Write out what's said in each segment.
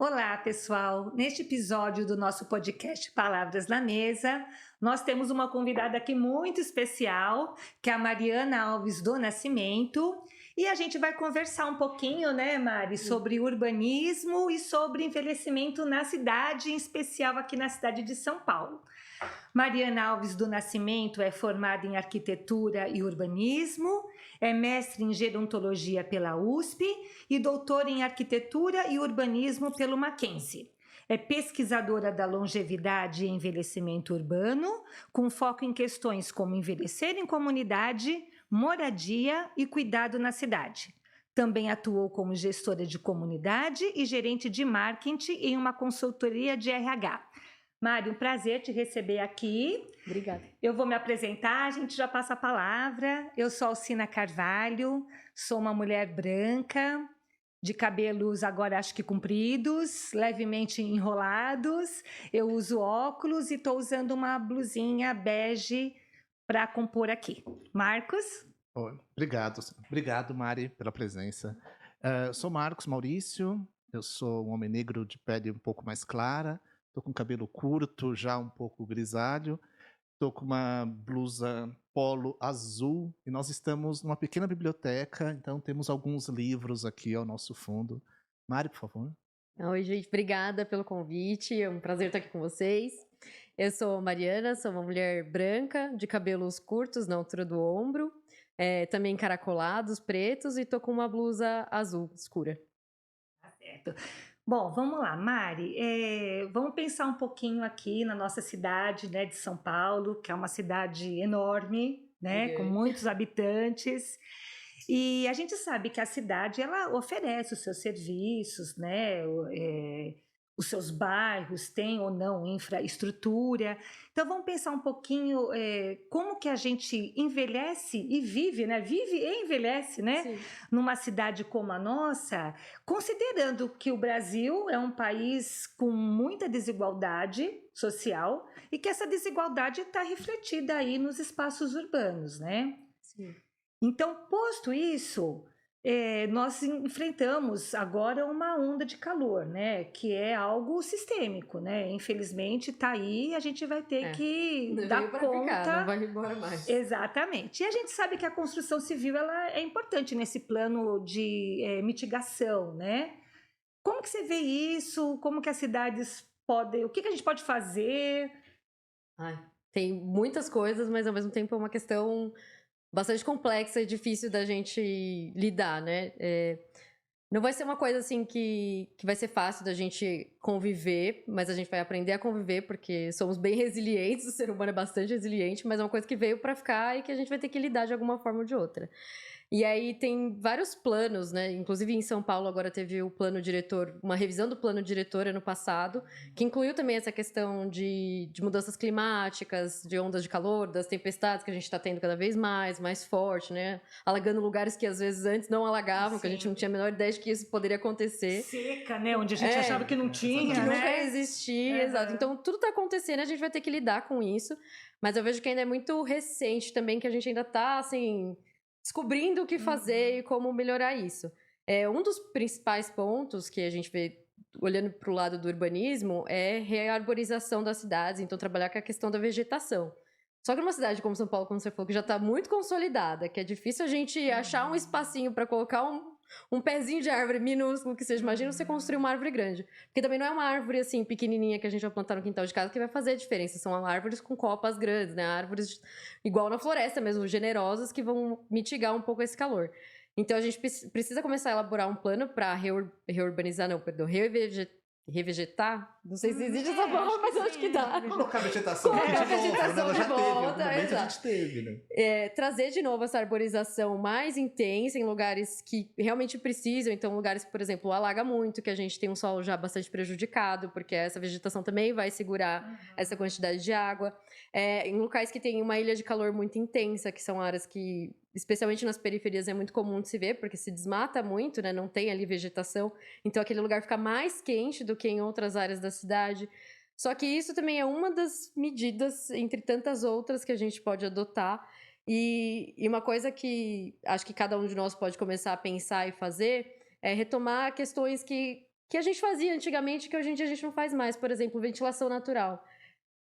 Olá, pessoal! Neste episódio do nosso podcast Palavras na Mesa, nós temos uma convidada aqui muito especial, que é a Mariana Alves do Nascimento, e a gente vai conversar um pouquinho, né, Mari, sobre urbanismo e sobre envelhecimento na cidade, em especial aqui na cidade de São Paulo. Mariana Alves do Nascimento é formada em arquitetura e urbanismo, é mestre em gerontologia pela USP e doutora em arquitetura e urbanismo pelo Mackenzie. É pesquisadora da longevidade e envelhecimento urbano, com foco em questões como envelhecer em comunidade, moradia e cuidado na cidade. Também atuou como gestora de comunidade e gerente de marketing em uma consultoria de RH. Mari, um prazer te receber aqui. Obrigada. Eu vou me apresentar, a gente já passa a palavra. Eu sou Alcina Carvalho, sou uma mulher branca, de cabelos agora acho que compridos, levemente enrolados. Eu uso óculos e estou usando uma blusinha bege para compor aqui. Marcos? Obrigado, Mari, pela presença. Eu sou Marcos Maurício, eu sou um homem negro de pele um pouco mais clara, estou com cabelo curto, já um pouco grisalho, estou com uma blusa polo azul e nós estamos numa pequena biblioteca, então temos alguns livros aqui ao nosso fundo. Mari, por favor. Oi, gente, obrigada pelo convite, é um prazer estar aqui com vocês. Eu sou Mariana, sou uma mulher branca, de cabelos curtos na altura do ombro, também encaracolados, pretos, e tô com uma blusa azul escura. Tá certo. Bom, vamos lá, Mari, vamos pensar um pouquinho aqui na nossa cidade, né, de São Paulo, que é uma cidade enorme, né, com muitos habitantes, e a gente sabe que a cidade, ela oferece os seus serviços, né, os seus bairros têm ou não infraestrutura. Então vamos pensar um pouquinho como que a gente envelhece e vive, né, vive e envelhece, né, Sim. numa cidade como a nossa, considerando que o Brasil é um país com muita desigualdade social e que essa desigualdade está refletida aí nos espaços urbanos, né? Sim. Então, posto isso, nós enfrentamos agora uma onda de calor, né? Que é algo sistêmico, né? Infelizmente está aí, a gente vai ter que Não dar veio pra conta. ficar, não vai embora mais. Exatamente. E a gente sabe que a construção civil ela é importante nesse plano de mitigação, né? Como que você vê isso? Como que as cidades podem... O que que a gente pode fazer? Tem muitas coisas, mas ao mesmo tempo é uma questão bastante complexa e difícil da gente lidar, né? Não vai ser uma coisa assim que vai ser fácil da gente conviver, mas a gente vai aprender a conviver porque somos bem resilientes, o ser humano é bastante resiliente, mas é uma coisa que veio pra ficar e que a gente vai ter que lidar de alguma forma ou de outra. E aí tem vários planos, né? Inclusive em São Paulo agora teve o plano diretor, uma revisão do plano diretor ano passado, que incluiu também essa questão de mudanças climáticas, de ondas de calor, das tempestades que a gente está tendo cada vez mais forte, né? Alagando lugares que às vezes antes não alagavam, que a gente não tinha a menor ideia de que isso poderia acontecer. Seca, né? Onde a gente achava que não tinha, Que né? nunca ia existir, exato. Então tudo tá acontecendo, a gente vai ter que lidar com isso. Mas eu vejo que ainda é muito recente também, que a gente ainda tá, assim, descobrindo o que fazer e como melhorar isso. Um dos principais pontos que a gente vê, olhando para o lado do urbanismo, é rearborização das cidades, então trabalhar com a questão da vegetação. Só que numa cidade como São Paulo, como você falou, que já está muito consolidada, que é difícil a gente achar um espacinho para colocar um pezinho de árvore minúsculo que seja. Imagina você construir uma árvore grande. Porque também não é uma árvore assim pequenininha que a gente vai plantar no quintal de casa que vai fazer a diferença. São árvores com copas grandes, né? Árvores igual na floresta mesmo, generosas, que vão mitigar um pouco esse calor. Então a gente precisa começar a elaborar um plano para revegetar? Não sei se existe essa palavra, mas eu acho que dá. Colocar vegetação aqui de volta, né? Ela já teve, em algum momento a gente teve, né? Trazer de novo essa arborização mais intensa em lugares que realmente precisam. Então, lugares que, por exemplo, alaga muito, que a gente tem um solo já bastante prejudicado, porque essa vegetação também vai segurar essa quantidade de água. Em locais que tem uma ilha de calor muito intensa, que são áreas que, especialmente nas periferias, é muito comum de se ver, porque se desmata muito, né? Não tem ali vegetação. Então, aquele lugar fica mais quente do que em outras áreas da cidade. Só que isso também é uma das medidas, entre tantas outras, que a gente pode adotar. E uma coisa que acho que cada um de nós pode começar a pensar e fazer é retomar questões que que a gente fazia antigamente, que hoje em dia a gente não faz mais. Por exemplo, ventilação natural.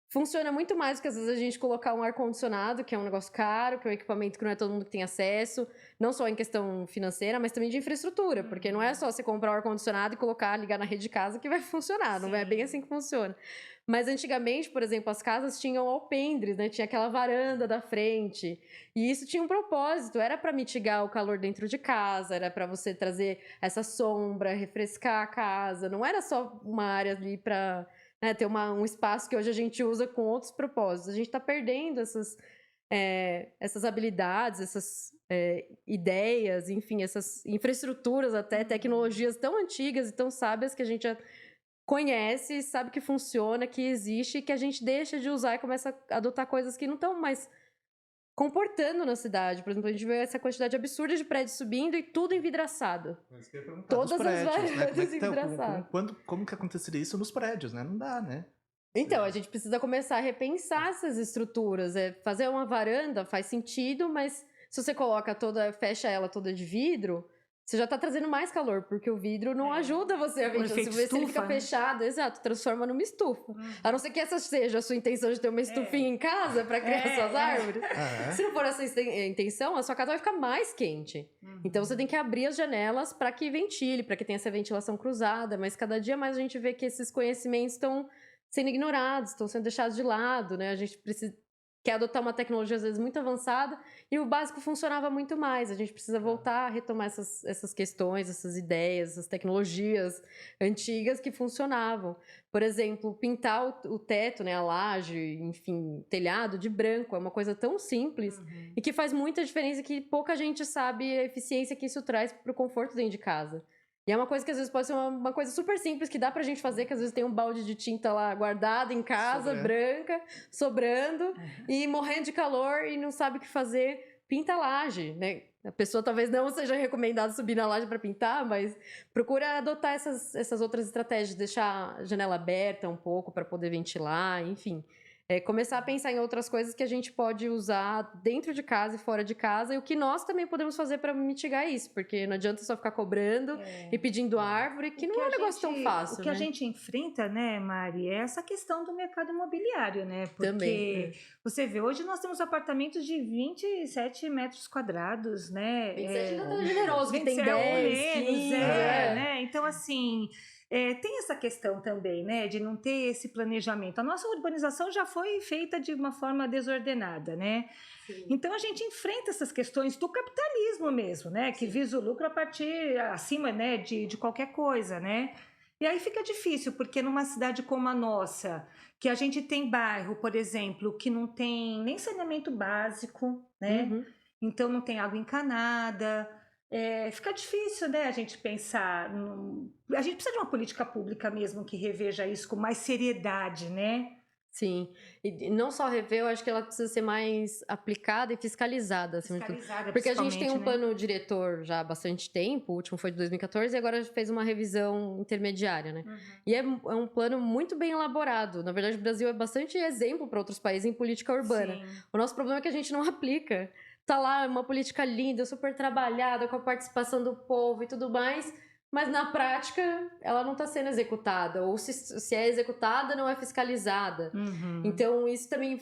Funciona muito mais do que às vezes a gente colocar um ar-condicionado, que é um negócio caro, que é um equipamento que não é todo mundo que tem acesso, não só em questão financeira, mas também de infraestrutura, porque não é só você comprar um ar-condicionado e colocar, ligar na rede de casa que vai funcionar, não é bem assim que funciona. Mas antigamente, por exemplo, as casas tinham alpendres, né? Tinha aquela varanda da frente, e isso tinha um propósito, era para mitigar o calor dentro de casa, era para você trazer essa sombra, refrescar a casa, não era só uma área ali para... Né, ter um espaço que hoje a gente usa com outros propósitos. A gente está perdendo essas habilidades, essas ideias, enfim, essas infraestruturas, até tecnologias tão antigas e tão sábias que a gente já conhece, sabe que funciona, que existe, e que a gente deixa de usar e começa a adotar coisas que não estão mais comportando na cidade. Por exemplo, a gente vê essa quantidade absurda de prédios subindo e tudo envidraçado. Todas as varandas envidraçadas. Como que aconteceria isso nos prédios, né? Não dá, né? Então, a gente precisa começar a repensar essas estruturas. Fazer uma varanda faz sentido, mas se você fecha ela toda de vidro, você já tá trazendo mais calor, porque o vidro não ajuda você a ventilar. Se ele fica fechado, exato, transforma numa estufa. A não ser que essa seja a sua intenção de ter uma estufinha em casa para criar suas árvores. Se não for essa intenção, a sua casa vai ficar mais quente. Então você tem que abrir as janelas para que ventile, para que tenha essa ventilação cruzada, mas cada dia mais a gente vê que esses conhecimentos estão sendo ignorados, estão sendo deixados de lado, né? A gente quer adotar uma tecnologia, às vezes, muito avançada, e o básico funcionava muito mais. A gente precisa voltar a retomar essas questões, essas ideias, essas tecnologias antigas que funcionavam. Por exemplo, pintar o teto, né, a laje, enfim, telhado de branco, é uma coisa tão simples e que faz muita diferença, que pouca gente sabe a eficiência que isso traz para o conforto dentro de casa. E é uma coisa que às vezes pode ser uma coisa super simples que dá pra gente fazer, que às vezes tem um balde de tinta lá guardado em casa, branca, sobrando, e morrendo de calor e não sabe o que fazer. Pinta a laje, né? A pessoa talvez não seja recomendada subir na laje para pintar, mas procura adotar essas outras estratégias, deixar a janela aberta um pouco para poder ventilar, enfim. Começar a pensar em outras coisas que a gente pode usar dentro de casa e fora de casa, e o que nós também podemos fazer para mitigar isso, porque não adianta só ficar cobrando e pedindo árvore, que não é um negócio tão fácil. O que a gente enfrenta, né, Mari, é essa questão do mercado imobiliário, né? Porque também, você vê, hoje nós temos apartamentos de 27 metros quadrados, né? 27 ainda tá generoso, que tem 10, 15, né? Então, assim... tem essa questão também, né, de não ter esse planejamento. A nossa urbanização já foi feita de uma forma desordenada, né? Sim. Então a gente enfrenta essas questões do capitalismo mesmo, né, que visa o lucro acima, né, de qualquer coisa, né? E aí fica difícil, porque numa cidade como a nossa, que a gente tem bairro, por exemplo, que não tem nem saneamento básico, né? Então não tem água encanada. Fica difícil, né, a gente pensar. A gente precisa de uma política pública mesmo que reveja isso com mais seriedade, né? Sim, e não só rever, eu acho que ela precisa ser mais aplicada e fiscalizada. Porque a gente tem um plano diretor já há bastante tempo, o último foi de 2014, e agora fez uma revisão intermediária, né? E é um plano muito bem elaborado. Na verdade, o Brasil é bastante exemplo para outros países em política urbana. Sim. O nosso problema é que a gente não aplica. Tá lá uma política linda, super trabalhada, com a participação do povo e tudo mais, mas na prática ela não está sendo executada, ou se é executada, não é fiscalizada. Então isso também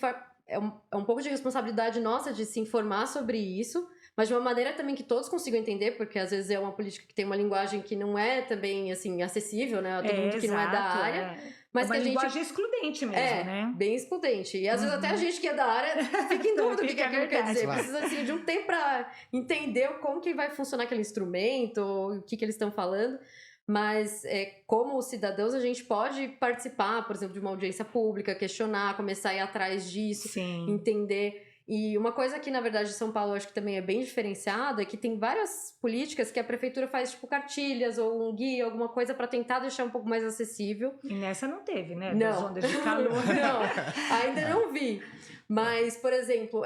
é um pouco de responsabilidade nossa de se informar sobre isso, mas de uma maneira também que todos consigam entender, porque às vezes é uma política que tem uma linguagem que não é também assim acessível, né, a todo mundo que não é da área. Mas uma linguagem excludente mesmo, né? Bem excludente. E às vezes até a gente que é da área fica em dúvida do que aquilo quer dizer. Claro. Precisa assim, de um tempo para entender como que vai funcionar aquele instrumento, o que eles estão falando. Mas como cidadãos a gente pode participar, por exemplo, de uma audiência pública, questionar, começar a ir atrás disso, entender. E uma coisa que, na verdade, São Paulo eu acho que também é bem diferenciado é que tem várias políticas que a prefeitura faz, tipo, cartilhas ou um guia, alguma coisa para tentar deixar um pouco mais acessível. E nessa não teve, né? Não. Das ondas de calor. Não, ainda não vi. Mas, por exemplo,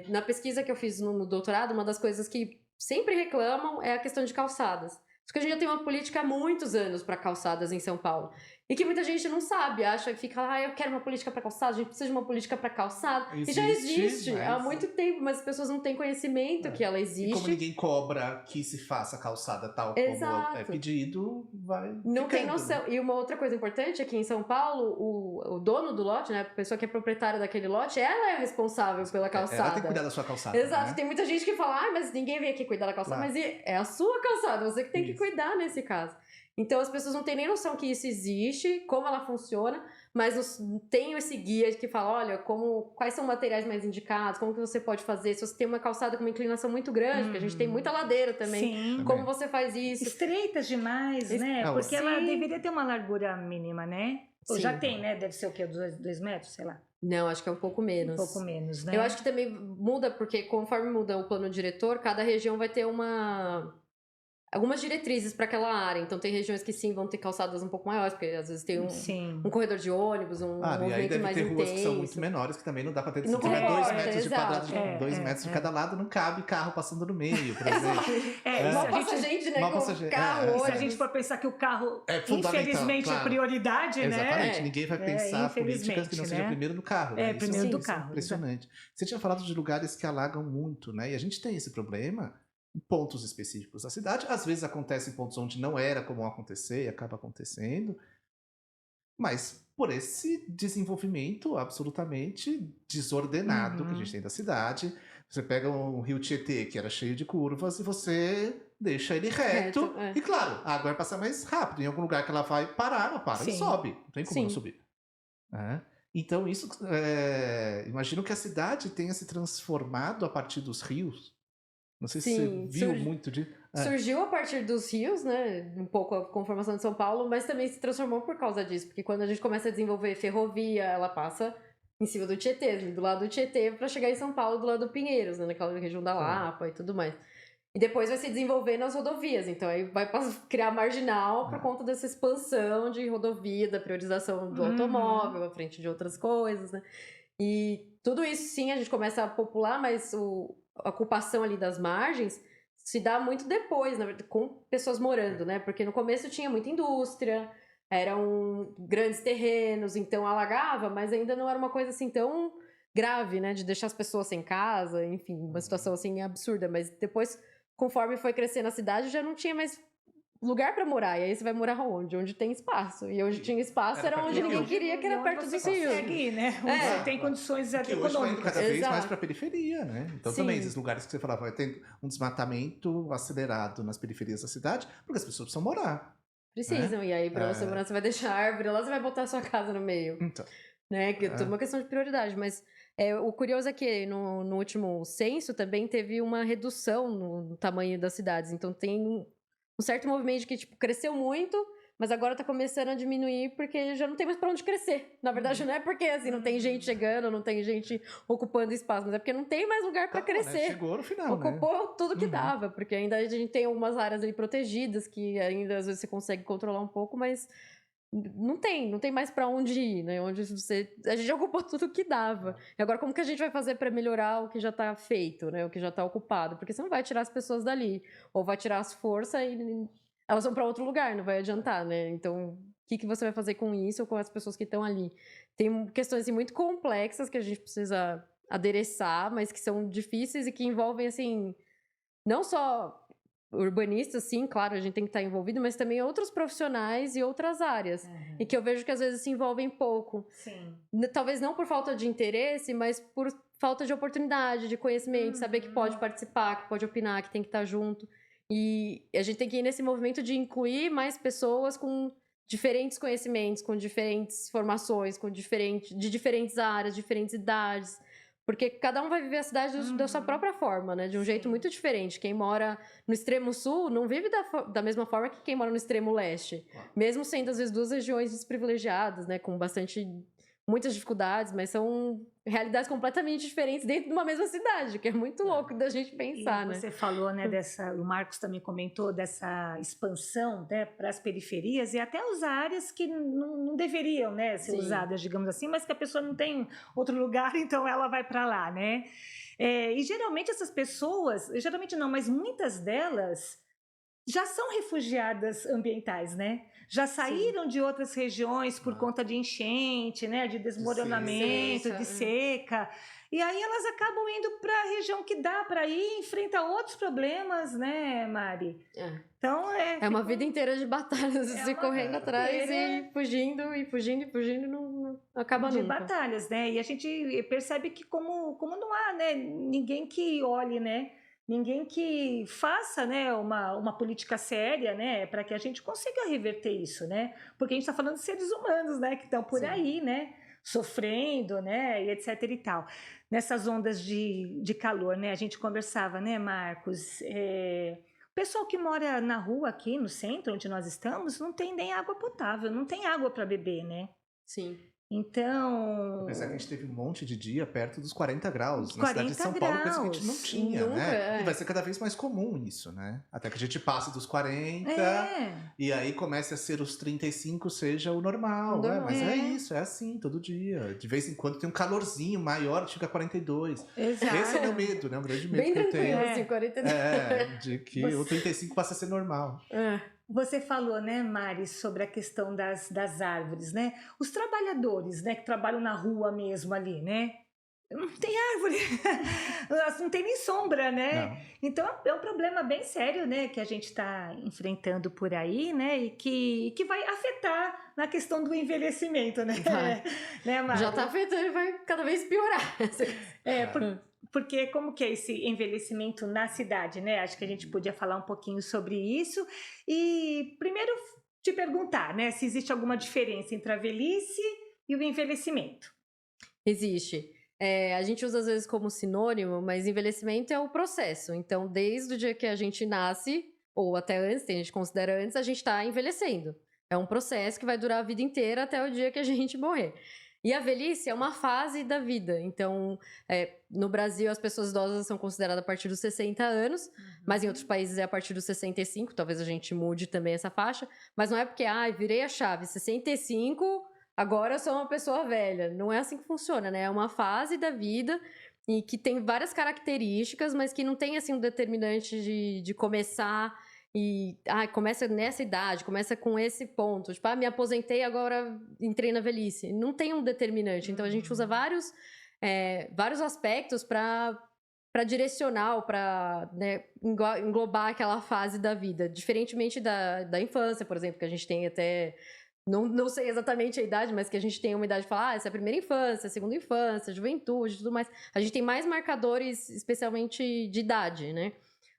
na pesquisa que eu fiz no doutorado, uma das coisas que sempre reclamam é a questão de calçadas. Porque a gente já tem uma política há muitos anos para calçadas em São Paulo. E que muita gente não sabe, acha, fica lá, eu quero uma política para calçada, a gente precisa de uma política para calçada. E já existe há muito tempo, mas as pessoas não têm conhecimento que ela existe. E como ninguém cobra que se faça calçada tal Exato. como é pedido, vai Não tem ficando, noção. né? E uma outra coisa importante, aqui em São Paulo, o dono do lote, né, a pessoa que é proprietária daquele lote, ela é responsável pela calçada. Ela tem que cuidar da sua calçada. Exato, né? tem muita gente que fala, mas ninguém vem aqui cuidar da calçada, mas é a sua calçada, você que tem que cuidar nesse caso. Então as pessoas não têm nem noção que isso existe, como ela funciona, mas tem esse guia que fala, olha, quais são os materiais mais indicados, como que você pode fazer, se você tem uma calçada com uma inclinação muito grande, porque a gente tem muita ladeira também, Sim. como você faz isso. Estreitas demais, né? Porque ela deveria ter uma largura mínima, né? Ou já tem, né? Deve ser o quê? 2 metros, sei lá. Não, acho que é um pouco menos. Um pouco menos, né? Eu acho que também muda, porque conforme muda o plano diretor, cada região vai ter algumas diretrizes para aquela área. Então tem regiões que sim vão ter calçadas um pouco maiores, porque às vezes tem um corredor de ônibus, um e aí movimento deve mais ter ruas intenso. que são muito menores, que também não dá para ter. Se Não tiver comporta, 2 metros de quadrado, exato. 2 metros de cada lado, não cabe carro passando no meio, por exemplo. Mal passa gente, né? Mal Com passa gente. carro, Se a gente for pensar que o carro, infelizmente, claro. é prioridade, né? Exatamente, ninguém vai pensar políticas que não sejam né? primeiro no carro. É, né? primeiro do Isso carro. É impressionante. Você tinha falado de lugares que alagam muito, né? E a gente tem esse problema em pontos específicos da cidade. Às vezes acontece em pontos onde não era comum acontecer e acaba acontecendo. Mas por esse desenvolvimento absolutamente desordenado que a gente tem da cidade. Você pega um rio Tietê, que era cheio de curvas, e você deixa ele reto. E claro, a água vai passar mais rápido. Em algum lugar que ela vai parar, ela para e sobe. Não tem como não subir. Então isso, imagino que a cidade tenha se transformado a partir dos rios. Não sei se você viu muito de... Surgiu a partir dos rios, né? Um pouco a conformação de São Paulo, mas também se transformou por causa disso. Porque quando a gente começa a desenvolver ferrovia, ela passa em cima do Tietê, do lado do Tietê, para chegar em São Paulo, do lado do Pinheiros, né? Naquela região da Lapa e tudo mais. E depois vai se desenvolvendo as rodovias. Então aí vai criar marginal por conta dessa expansão de rodovia, da priorização do automóvel à frente de outras coisas, né? E tudo isso, sim, a gente começa a popular, mas a ocupação ali das margens se dá muito depois, na verdade, com pessoas morando, né? Porque no começo tinha muita indústria, eram grandes terrenos, então alagava, mas ainda não era uma coisa assim tão grave, né? De deixar as pessoas sem casa, enfim, uma situação assim absurda. Mas depois, conforme foi crescendo a cidade, já não tinha mais lugar pra morar. E aí você vai morar onde? Onde tem espaço. E onde tinha espaço era onde ninguém queria, que era perto dos rios. Ir, né? Você tem condições econômicas. Hoje vai cada vez mais pra periferia, né? Então também esses lugares que você falava, vai ter um desmatamento acelerado nas periferias da cidade, porque as pessoas precisam morar. Precisam. E aí, pra você morar, você vai deixar a árvore lá, você vai botar a sua casa no meio. Então. Né? Que é tudo uma questão de prioridade. Mas o curioso é que no último censo também teve uma redução no tamanho das cidades. Então tem um certo movimento que, tipo, cresceu muito, mas agora tá começando a diminuir porque já não tem mais pra onde crescer. Na verdade, não é porque, assim, não tem gente chegando, não tem gente ocupando espaço, mas é porque não tem mais lugar pra crescer. Né? Chegou no final, Ocupou tudo que dava, porque ainda a gente tem algumas áreas ali protegidas que ainda, às vezes, você consegue controlar um pouco, mas não tem mais pra onde ir, né? A gente já ocupou tudo que dava. E agora, como que a gente vai fazer pra melhorar o que já tá feito, né? O que já tá ocupado? Porque você não vai tirar as pessoas dali. Ou vai tirar as forças e elas vão pra outro lugar, não vai adiantar, né? Então, o que você vai fazer com isso ou com as pessoas que estão ali? Tem questões assim, muito complexas que a gente precisa adereçar, mas que são difíceis e que envolvem, assim, não só urbanistas, sim, claro, a gente tem que estar envolvido, mas também outros profissionais e outras áreas. E que eu vejo que às vezes se envolvem pouco. Sim. Talvez não por falta de interesse, mas por falta de oportunidade, de conhecimento, saber que pode participar, que pode opinar, que tem que estar junto. E a gente tem que ir nesse movimento de incluir mais pessoas com diferentes conhecimentos, com diferentes formações, de diferentes áreas, diferentes idades. Porque cada um vai viver a cidade da sua própria forma, né? De um jeito muito diferente. Quem mora no extremo sul não vive da mesma forma que quem mora no extremo leste. Mesmo sendo, às vezes, duas regiões desprivilegiadas, né? Com muitas dificuldades, mas são realidades completamente diferentes dentro de uma mesma cidade, que é muito louco da gente pensar, né? Você falou, né, o Marcos também comentou dessa expansão, né, para as periferias e até as áreas que não deveriam, né, ser usadas, digamos assim, mas que a pessoa não tem outro lugar, então ela vai para lá, né? E geralmente essas pessoas, geralmente não, mas muitas delas já são refugiadas ambientais, né? já saíram de outras regiões por Ah. conta de enchente, né, de desmoronamento, seca. de seca. E aí elas acabam indo para a região que dá para ir e enfrenta outros problemas, né, Mari? Então É uma vida inteira de batalhas, É você uma correndo vida atrás inteira e fugindo, não acaba de nunca. batalhas, né? E a gente percebe que como não há, né, ninguém que olhe, né? Ninguém que faça, né, uma política séria, né, para que a gente consiga reverter isso, né? Porque a gente está falando de seres humanos, né, que estão por Sim. aí, né, sofrendo, né, e etc e tal. Nessas ondas de calor, né, a gente conversava, né, Marcos? O pessoal que mora na rua aqui no centro, onde nós estamos, não tem nem água potável, não tem água para beber, né? Sim. Então, Apesar que a gente teve um monte de dia perto dos 40 graus na cidade de 40 São Paulo, coisa que a gente não graus. tinha, Nunca, né? E vai ser cada vez mais comum isso, né? Até que a gente passe dos 40 é, e aí comece a ser os 35, seja o normal. Normal. Mas é É. isso, é assim, todo dia. De vez em quando tem um calorzinho maior, chega a 42. exato. Esse é o meu medo, né? O grande medo Bem que eu tenho. tranquilo, É. assim, 42. De que o 35 passe a ser normal. Você falou, né, Mari, sobre a questão das árvores, né? Os trabalhadores, né, que trabalham na rua mesmo ali, né? Não tem árvore, não tem nem sombra, né? Não. Então é um problema bem sério, né, que a gente está enfrentando por aí, né, e que vai afetar na questão do envelhecimento, né? Vai. Né, Mari? Já tá afetando e vai cada vez piorar. Porque como que é esse envelhecimento na cidade, né? Acho que a gente podia falar um pouquinho sobre isso. E primeiro te perguntar, né, se existe alguma diferença entre a velhice e o envelhecimento. Existe. A gente usa às vezes como sinônimo, mas envelhecimento é o processo. Então, desde o dia que a gente nasce, ou até antes, a gente considera antes, a gente está envelhecendo. É um processo que vai durar a vida inteira até o dia que a gente morrer. E a velhice é uma fase da vida. Então, no Brasil, as pessoas idosas são consideradas a partir dos 60 anos, mas em outros países é a partir dos 65. Talvez a gente mude também essa faixa. Mas não é porque, virei a chave, 65, agora eu sou uma pessoa velha. Não é assim que funciona, né? É uma fase da vida e que tem várias características, mas que não tem, assim, um determinante de começar... começa nessa idade, começa com esse ponto. Tipo, me aposentei, agora entrei na velhice. Não tem um determinante. Então, a gente usa vários aspectos para direcionar, para englobar aquela fase da vida. Diferentemente da infância, por exemplo, que a gente tem até... Não sei exatamente a idade, mas que a gente tem uma idade de falar, essa é a primeira infância, a segunda infância, juventude, tudo mais. A gente tem mais marcadores, especialmente de idade, né?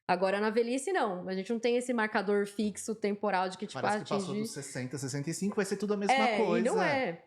Agora, na velhice, não. A gente não tem esse marcador fixo, temporal, de que, tipo, Parece que passou dos 60, 65, vai ser tudo a mesma coisa. E não é.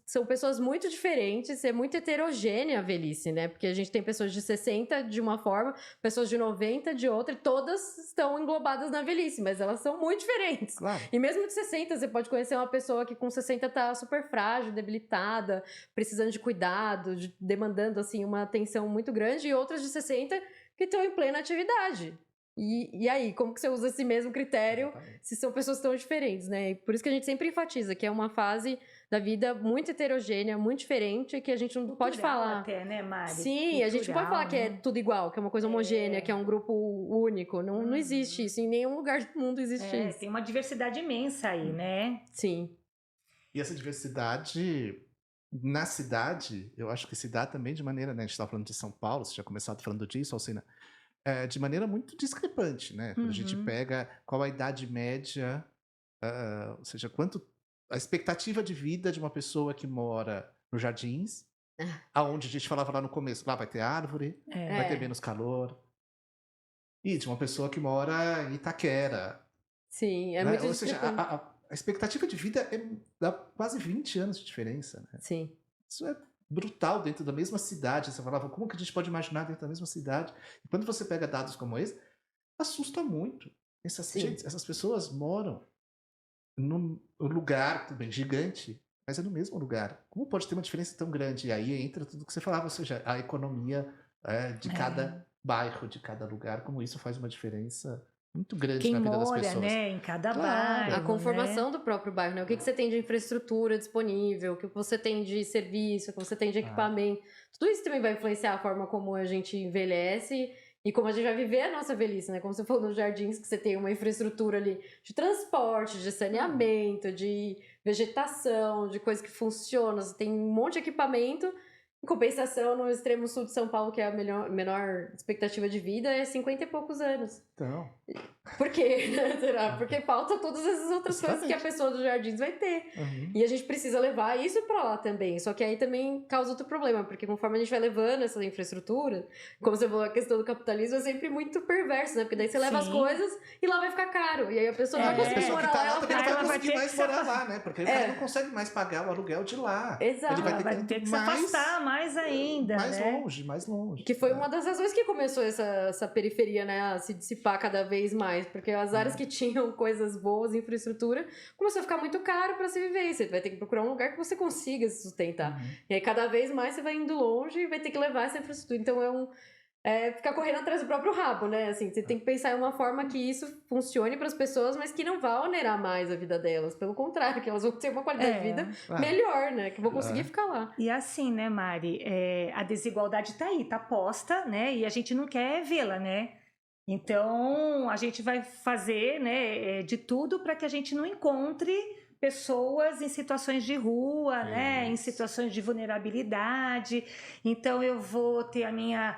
São pessoas muito diferentes, é muito heterogênea a velhice, né? Porque a gente tem pessoas de 60 de uma forma, pessoas de 90 de outra, e todas estão englobadas na velhice, mas elas são muito diferentes. Claro. E mesmo de 60, você pode conhecer uma pessoa que com 60 tá super frágil, debilitada, precisando de cuidado, demandando, assim, uma atenção muito grande, e outras de 60 que estão em plena atividade. E aí, como que você usa esse mesmo critério se são pessoas tão diferentes, né? E por isso que a gente sempre enfatiza que é uma fase da vida muito heterogênea, muito diferente, que a gente não pode falar... até, né, Mari? Sim, a gente não pode falar que é né? tudo igual, que é uma coisa homogênea, que é um grupo único. Não existe isso, em nenhum lugar do mundo existe isso. Tem uma diversidade imensa aí, né? Sim. E essa diversidade na cidade, eu acho que se dá também de maneira, né? A gente estava falando de São Paulo, você já começou falando disso, Alcina, de maneira muito discrepante, né? Quando a gente pega qual a idade média, ou seja, quanto a expectativa de vida de uma pessoa que mora nos Jardins, aonde a gente falava lá no começo, lá vai ter árvore, vai ter menos calor, e de uma pessoa que mora em Itaquera. Sim, é né? muito Ou seja, discrepante. a expectativa de vida dá quase 20 anos de diferença, né? Sim. Isso é brutal dentro da mesma cidade. Você falava, como que a gente pode imaginar dentro da mesma cidade? E quando você pega dados como esse, assusta muito. Essas pessoas moram num lugar também gigante, mas é no mesmo lugar. Como pode ter uma diferença tão grande? E aí entra tudo que você falava, ou seja, a economia de cada bairro, de cada lugar, como isso faz uma diferença muito grande na vida das pessoas. Quem mora, né, em cada Claro. bairro, A conformação né? do próprio bairro, né? O que você tem de infraestrutura disponível, o que você tem de serviço, o que você tem de equipamento. Tudo isso também vai influenciar a forma como a gente envelhece e como a gente vai viver a nossa velhice, né? Como você falou nos jardins, que você tem uma infraestrutura ali de transporte, de saneamento, de vegetação, de coisa que funciona, você tem um monte de equipamento. Em compensação, no extremo sul de São Paulo, que é a menor expectativa de vida, é 50 e poucos anos. Então, Por quê? Será? Porque falta todas essas outras coisas que a pessoa dos jardins vai ter. E a gente precisa levar isso pra lá também. Só que aí também causa outro problema, porque conforme a gente vai levando essa infraestrutura, como você falou, a questão do capitalismo é sempre muito perverso, né? Porque daí você leva as Sim. coisas e lá vai ficar caro. E aí a pessoa não vai E a conseguir pessoa que morar tá lá, lá também não ela vai vai conseguir ter mais que se morar afastar. lá, né? Porque aí o cara não consegue mais pagar o aluguel de lá. Exato. Ele Ela vai ter que se afastar mais ainda, mais né? longe, mais longe. Que foi uma das razões que começou essa periferia, né, a se dissipar cada vez mais. Porque as áreas que tinham coisas boas, infraestrutura, começou a ficar muito caro para se viver. E você vai ter que procurar um lugar que você consiga se sustentar. E aí cada vez mais você vai indo longe e vai ter que levar essa infraestrutura. Então ficar correndo atrás do próprio rabo, né? Assim, você tem que pensar em uma forma que isso funcione para as pessoas, mas que não vá onerar mais a vida delas. Pelo contrário, que elas vão ter uma qualidade de vida melhor, né? Que vão conseguir ficar lá. E assim, né, Mari, a desigualdade tá aí, tá posta, né, e a gente não quer vê-la, né? Então, a gente vai fazer, né, de tudo para que a gente não encontre pessoas em situações de rua, né, em situações de vulnerabilidade. Então, eu vou ter a minha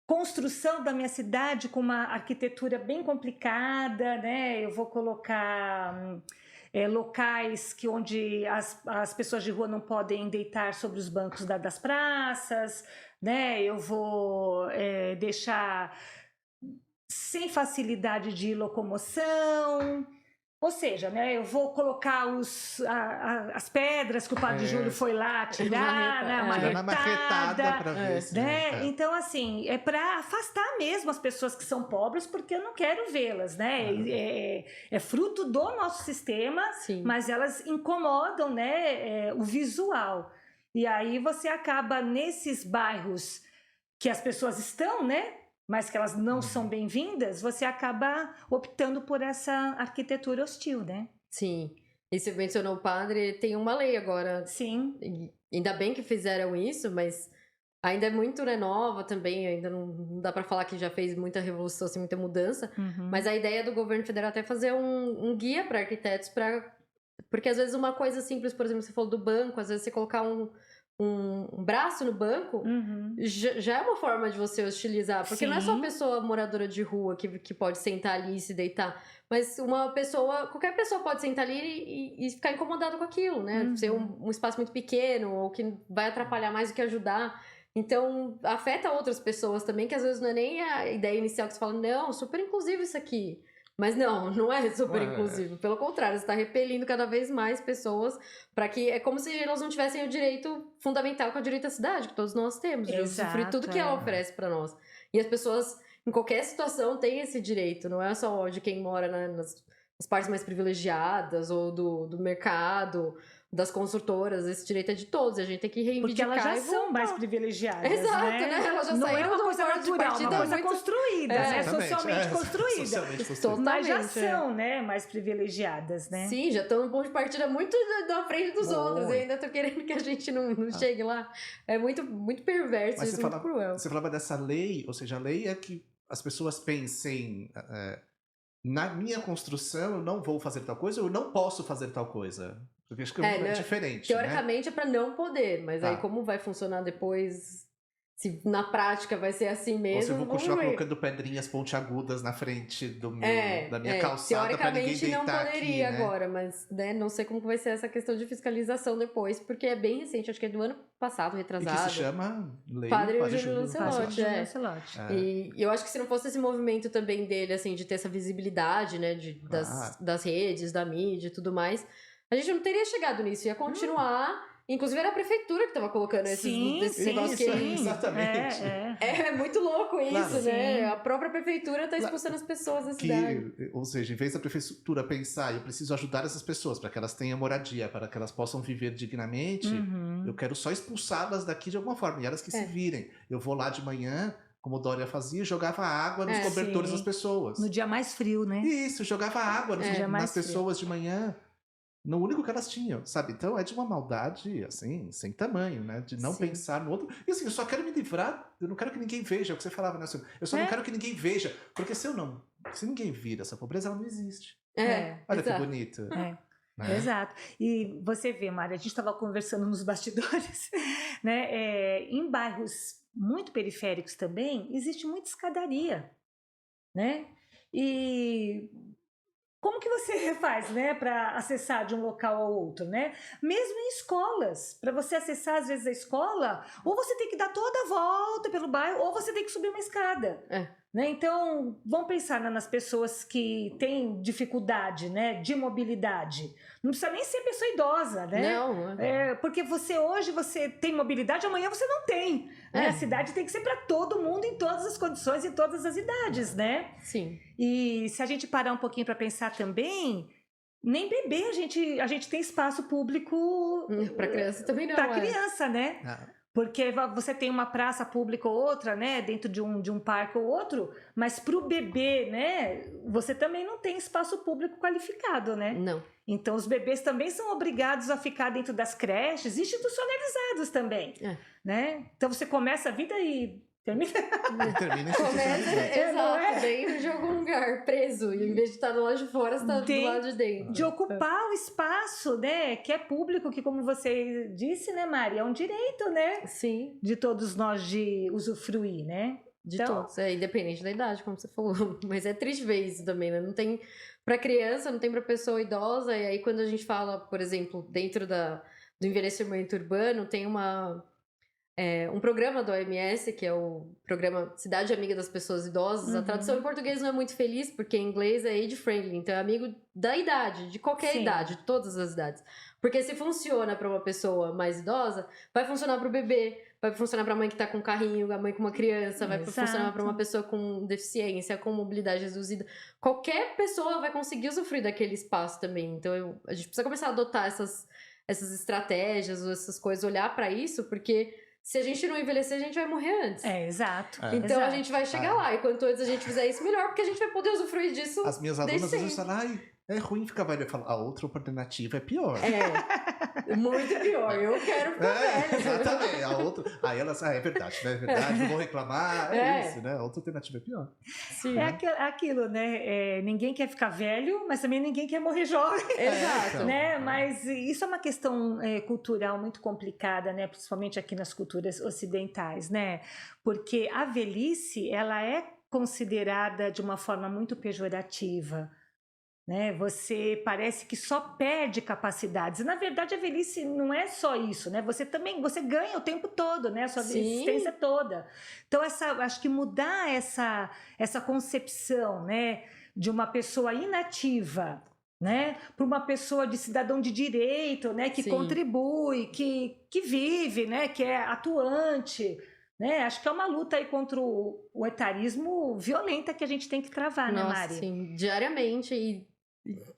construção da minha cidade com uma arquitetura bem complicada, né? Eu vou colocar locais onde as pessoas de rua não podem deitar sobre os bancos das praças, né? Eu vou deixar sem facilidade de locomoção. Ou seja, né, eu vou colocar as pedras que o Padre Júlio foi lá tirar, né, na marretada para ver se, né? Então, assim, é para afastar mesmo as pessoas que são pobres, porque eu não quero vê-las, né? É fruto do nosso sistema, Sim. mas elas incomodam, né, o visual. E aí você acaba nesses bairros que as pessoas estão, né? Mas que elas não são bem-vindas, você acaba optando por essa arquitetura hostil, né? Sim. E você mencionou o padre, tem uma lei agora. Sim. E ainda bem que fizeram isso, mas ainda é muito, né, nova também, ainda não dá pra falar que já fez muita revolução, assim, muita mudança. Mas a ideia do governo federal até é fazer um guia para arquitetos, porque às vezes uma coisa simples, por exemplo, você falou do banco, às vezes você colocar um braço no banco, já é uma forma de você hostilizar. Porque não é só a pessoa moradora de rua que pode sentar ali e se deitar. Mas qualquer pessoa pode sentar ali e ficar incomodado com aquilo, né? Ser um espaço muito pequeno ou que vai atrapalhar mais do que ajudar. Então, afeta outras pessoas também, que às vezes não é nem a ideia inicial que você fala, não, super inclusivo isso aqui. Mas não é super inclusivo. Pelo contrário, você está repelindo cada vez mais pessoas para que... É como se elas não tivessem o direito fundamental que é o direito à cidade, que todos nós temos. De usufruir tudo que ela oferece para nós. E as pessoas, em qualquer situação, têm esse direito. Não é só de quem mora nas partes mais privilegiadas ou do mercado, das construtoras. Esse direito é de todos. E a gente tem que reivindicar. Porque elas já são mais privilegiadas, exato, né? Elas já não saíram é uma coisa natural, uma coisa muito construída, né? Socialmente construída. Socialmente construída. Mas já são, né, mais privilegiadas, né? Sim, já estão no ponto de partida muito da frente dos outros. E ainda tô querendo que a gente não chegue lá. É muito, muito perverso, Mas isso, muito cruel. Você falava dessa lei, ou seja, a lei é que as pessoas pensem... na minha construção, eu não vou fazer tal coisa, eu não posso fazer tal coisa. Porque acho que é diferente. Teoricamente é pra não poder, mas aí como vai funcionar depois, se na prática vai ser assim mesmo. Ou se eu vou continuar colocando pedrinhas pontiagudas na frente da minha calçada pra ninguém deitar não poderia aqui, né? agora, mas não sei como que vai ser essa questão de fiscalização depois, porque é bem recente, acho que é do ano passado, retrasado. E que se chama Lei Padre Júlio Júlio Lancelotti. E eu acho que se não fosse esse movimento também dele, assim, de ter essa visibilidade, né, das redes, da mídia e tudo mais, a gente não teria chegado nisso, ia continuar. Inclusive era a prefeitura que estava colocando esse negócio que exatamente. É muito louco isso, Claro, né? A própria prefeitura tá expulsando as pessoas da cidade. Ou seja, em vez da prefeitura pensar, eu preciso ajudar essas pessoas para que elas tenham moradia, para que elas possam viver dignamente, eu quero só expulsá-las daqui de alguma forma, e elas que se virem. Eu vou lá de manhã, como Dória fazia, jogava água nos cobertores das pessoas. No dia mais frio, né? Isso, jogava água nas pessoas de manhã. no único que elas tinham, sabe? Então é de uma maldade, assim, sem tamanho, né? De não Sim. pensar no outro. E assim, eu só quero me livrar, eu não quero que ninguém veja, é o que você falava, né? Eu só não quero que ninguém veja, porque se ninguém vira essa pobreza, ela não existe. Olha que exato. bonito. É. Né? Exato. E você vê, Mari, a gente estava conversando nos bastidores, né? Em bairros muito periféricos também, existe muita escadaria, né? E como que você faz, né, para acessar de um local ao outro, né? Mesmo em escolas, para você acessar às vezes a escola, ou você tem que dar toda a volta pelo bairro, ou você tem que subir uma escada. Né? Então, vamos pensar nas pessoas que têm dificuldade, né, de mobilidade. Não precisa nem ser pessoa idosa, né? Não. Porque hoje você tem mobilidade, amanhã você não tem. Né? A cidade tem que ser para todo mundo, em todas as condições e todas as idades, né? Sim. E se a gente parar um pouquinho para pensar também, nem bebê a gente tem espaço público Para criança também não. para criança, né? Porque você tem uma praça pública ou outra, né, dentro de um parque ou outro, mas para o bebê, né, você também não tem espaço público qualificado, né? Não. Então os bebês também são obrigados a ficar dentro das creches, institucionalizados também, né? Então você começa a vida e termina Exato, dentro de algum lugar, preso. E em vez de estar do lado de fora, você está do lado de dentro. De ocupar o espaço, né? Que é público, que como você disse, né, Mari? É um direito, né? Sim. De todos nós de usufruir, né? De todos. Independente da idade, como você falou. Mas é triste ver isso também, né? Não tem para criança, não tem para pessoa idosa. E aí quando a gente fala, por exemplo, dentro do envelhecimento urbano, tem um programa da OMS, que é o programa Cidade Amiga das Pessoas Idosas. A tradução em português não é muito feliz, porque em inglês é age friendly, então é amigo da idade, de qualquer idade, de todas as idades. Porque se funciona para uma pessoa mais idosa, vai funcionar para o bebê, vai funcionar para a mãe que está com carrinho, a mãe com uma criança, vai funcionar para uma pessoa com deficiência, com mobilidade reduzida. Qualquer pessoa vai conseguir usufruir daquele espaço também. Então a gente precisa começar a adotar essas estratégias, ou essas coisas, olhar para isso, porque se a gente não envelhecer, a gente vai morrer antes. Exato. Então a gente vai chegar lá. E quanto antes a gente fizer isso, melhor, porque a gente vai poder usufruir disso. As minhas alunas às vezes falam, é ruim ficar velho. Eu falo, a outra alternativa é pior. Muito pior. Eu quero ficar velho. Exatamente. A outra... Aí elas, é verdade, né? É verdade, não vou reclamar. É isso, né? A outra alternativa é pior. Sim. Aquilo, né? Ninguém quer ficar velho, mas também ninguém quer morrer jovem. Exato. Né? Mas isso é uma questão cultural muito complicada, né? Principalmente aqui nas culturas ocidentais, né? Porque a velhice, ela é considerada de uma forma muito pejorativa. Né? Você parece que só perde capacidades. E, na verdade, a velhice não é só isso, né? Você ganha o tempo todo, né? A sua existência toda. Então, acho que mudar essa concepção, né, de uma pessoa inativa, né, para uma pessoa de cidadão de direito, né, que contribui, que vive, né, que é atuante. Né? Acho que é uma luta aí contra o etarismo violenta que a gente tem que travar, né, Mari? Sim, diariamente. E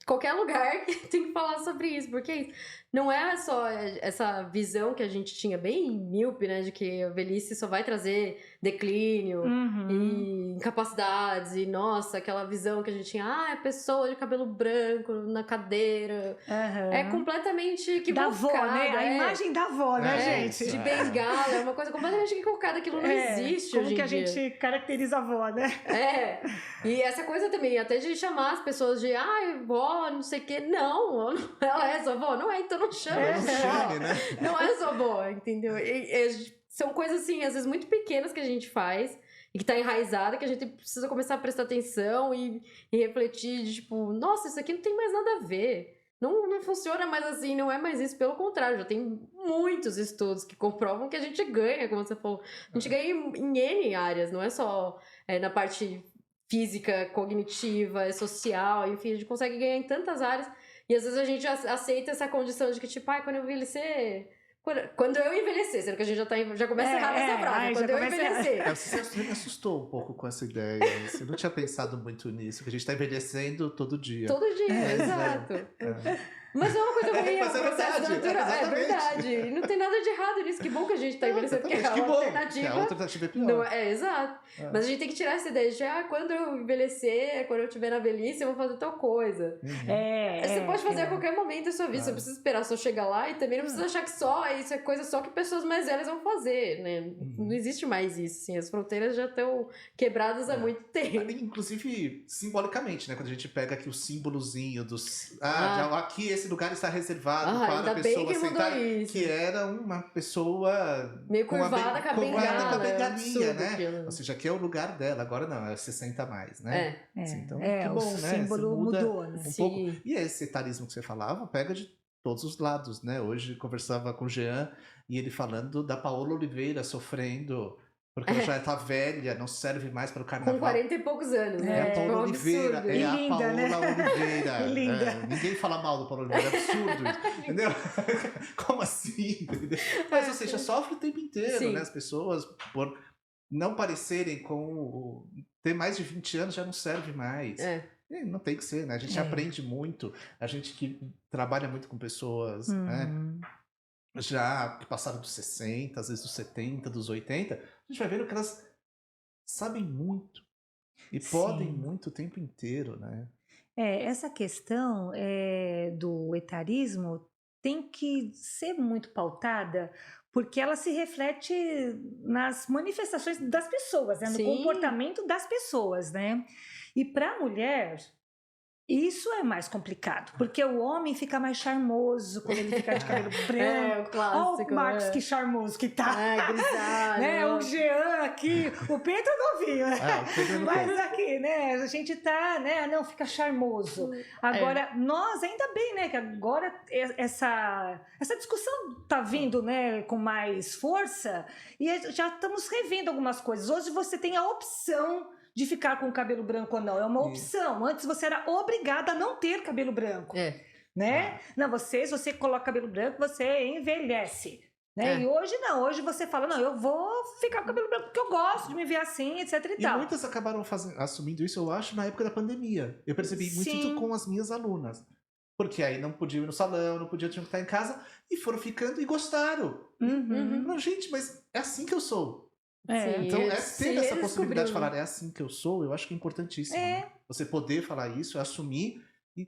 qualquer lugar que tem que falar sobre isso, porque não é só essa visão que a gente tinha bem míope, né, de que a velhice só vai trazer declínio e incapacidades, e nossa, aquela visão que a gente tinha, a pessoa de cabelo branco na cadeira, é completamente equivocada. Da avó, né? A imagem da avó, né, gente? De bengala, é uma coisa completamente equivocada, aquilo não existe hoje em dia. Como que a gente caracteriza a avó, né? E essa coisa também, até de chamar as pessoas de, vó, não sei o quê. Não, ela é sua avó? Não é, então não chama. Não é sua avó, entendeu? São coisas, assim, às vezes muito pequenas que a gente faz e que tá enraizada, que a gente precisa começar a prestar atenção e refletir de, tipo, nossa, isso aqui não tem mais nada a ver. Não funciona mais assim, não é mais isso. Pelo contrário, já tem muitos estudos que comprovam que a gente ganha, como você falou. A gente ganha em N áreas, não é só na parte física, cognitiva, social, enfim, a gente consegue ganhar em tantas áreas. E às vezes a gente aceita essa condição de que, tipo, quando eu envelhecer... Quando eu envelhecer, sendo que a gente já começa errado essa frase. Quando eu envelhecer. Você me assustou um pouco com essa ideia. Você não tinha pensado muito nisso, que a gente tá envelhecendo todo dia. Todo dia, exato. Mas não é uma coisa ruim, é um processo natural. É verdade. E não tem nada de errado errado nisso. Que bom que a gente tá envelhecendo, porque Exatamente, a que bom, alternativa... que a alternativa é pior. Não, exato. É. Mas a gente tem que tirar essa ideia de, quando eu envelhecer, quando eu estiver na velhice, eu vou fazer tal coisa. Você pode fazer a qualquer momento da sua vida, você não precisa esperar só chegar lá e também não precisa achar que isso é coisa só que pessoas mais velhas vão fazer, né? Não existe mais isso, assim, as fronteiras já estão quebradas há muito tempo. Inclusive, simbolicamente, né? Quando a gente pega aqui o símbolozinho dos... aqui esse lugar está reservado para pessoas sentarem, que era uma pessoa... meio curvada com a bengala, né? Aquilo. Ou seja, aqui é o lugar dela, agora não, é 60 mais, né? Então, que bom, o né? símbolo mudou, né? Um pouco. E esse etarismo que você falava, pega de todos os lados, né? Hoje conversava com o Jean e ele falando da Paola Oliveira sofrendo... Porque ela já tá velha, não serve mais para o carnaval. Com 40 e poucos anos, né? É a Paola Oliveira, é a linda, Paola né? Oliveira. Linda. Ninguém fala mal do Paola Oliveira, é absurdo isso, entendeu? Como assim? Entendeu? Mas, ou seja, sofre o tempo inteiro, né? As pessoas, por não parecerem com... ter mais de 20 anos já não serve mais. Não tem que ser, né? A gente aprende muito, a gente que trabalha muito com pessoas, né? Já que passaram dos 60, às vezes dos 70, dos 80, a gente vai vendo que elas sabem muito e podem muito o tempo inteiro, né? Essa questão do etarismo tem que ser muito pautada porque ela se reflete nas manifestações das pessoas, né? No comportamento das pessoas, né? E para a mulher... isso é mais complicado, porque o homem fica mais charmoso quando ele fica de cabelo branco. O clássico. Olha o Marcos, que charmoso que tá. Grisalho. Né? O Jean aqui, o Pedro novinho. O Pedro mas aqui, né? A gente tá, né? Não, fica charmoso. Agora, nós, ainda bem, né? Que agora essa discussão tá vindo, né? Com mais força e já estamos revendo algumas coisas. Hoje você tem a opção de ficar com o cabelo branco ou não. É uma opção. Antes você era obrigada a não ter cabelo branco. Né? Não, se você coloca cabelo branco, você envelhece. Né? E hoje não. Hoje você fala, não, eu vou ficar com cabelo branco porque eu gosto de me ver assim, etc e tal. E muitas acabaram assumindo isso, eu acho, na época da pandemia. Eu percebi muito isso com as minhas alunas. Porque aí não podiam ir no salão, não podiam, tinham que estar em casa. E foram ficando e gostaram. Falaram, gente, mas é assim que eu sou. Então, ter essa possibilidade de falar, é assim que eu sou, eu acho que é importantíssimo. Né? Você poder falar isso, assumir e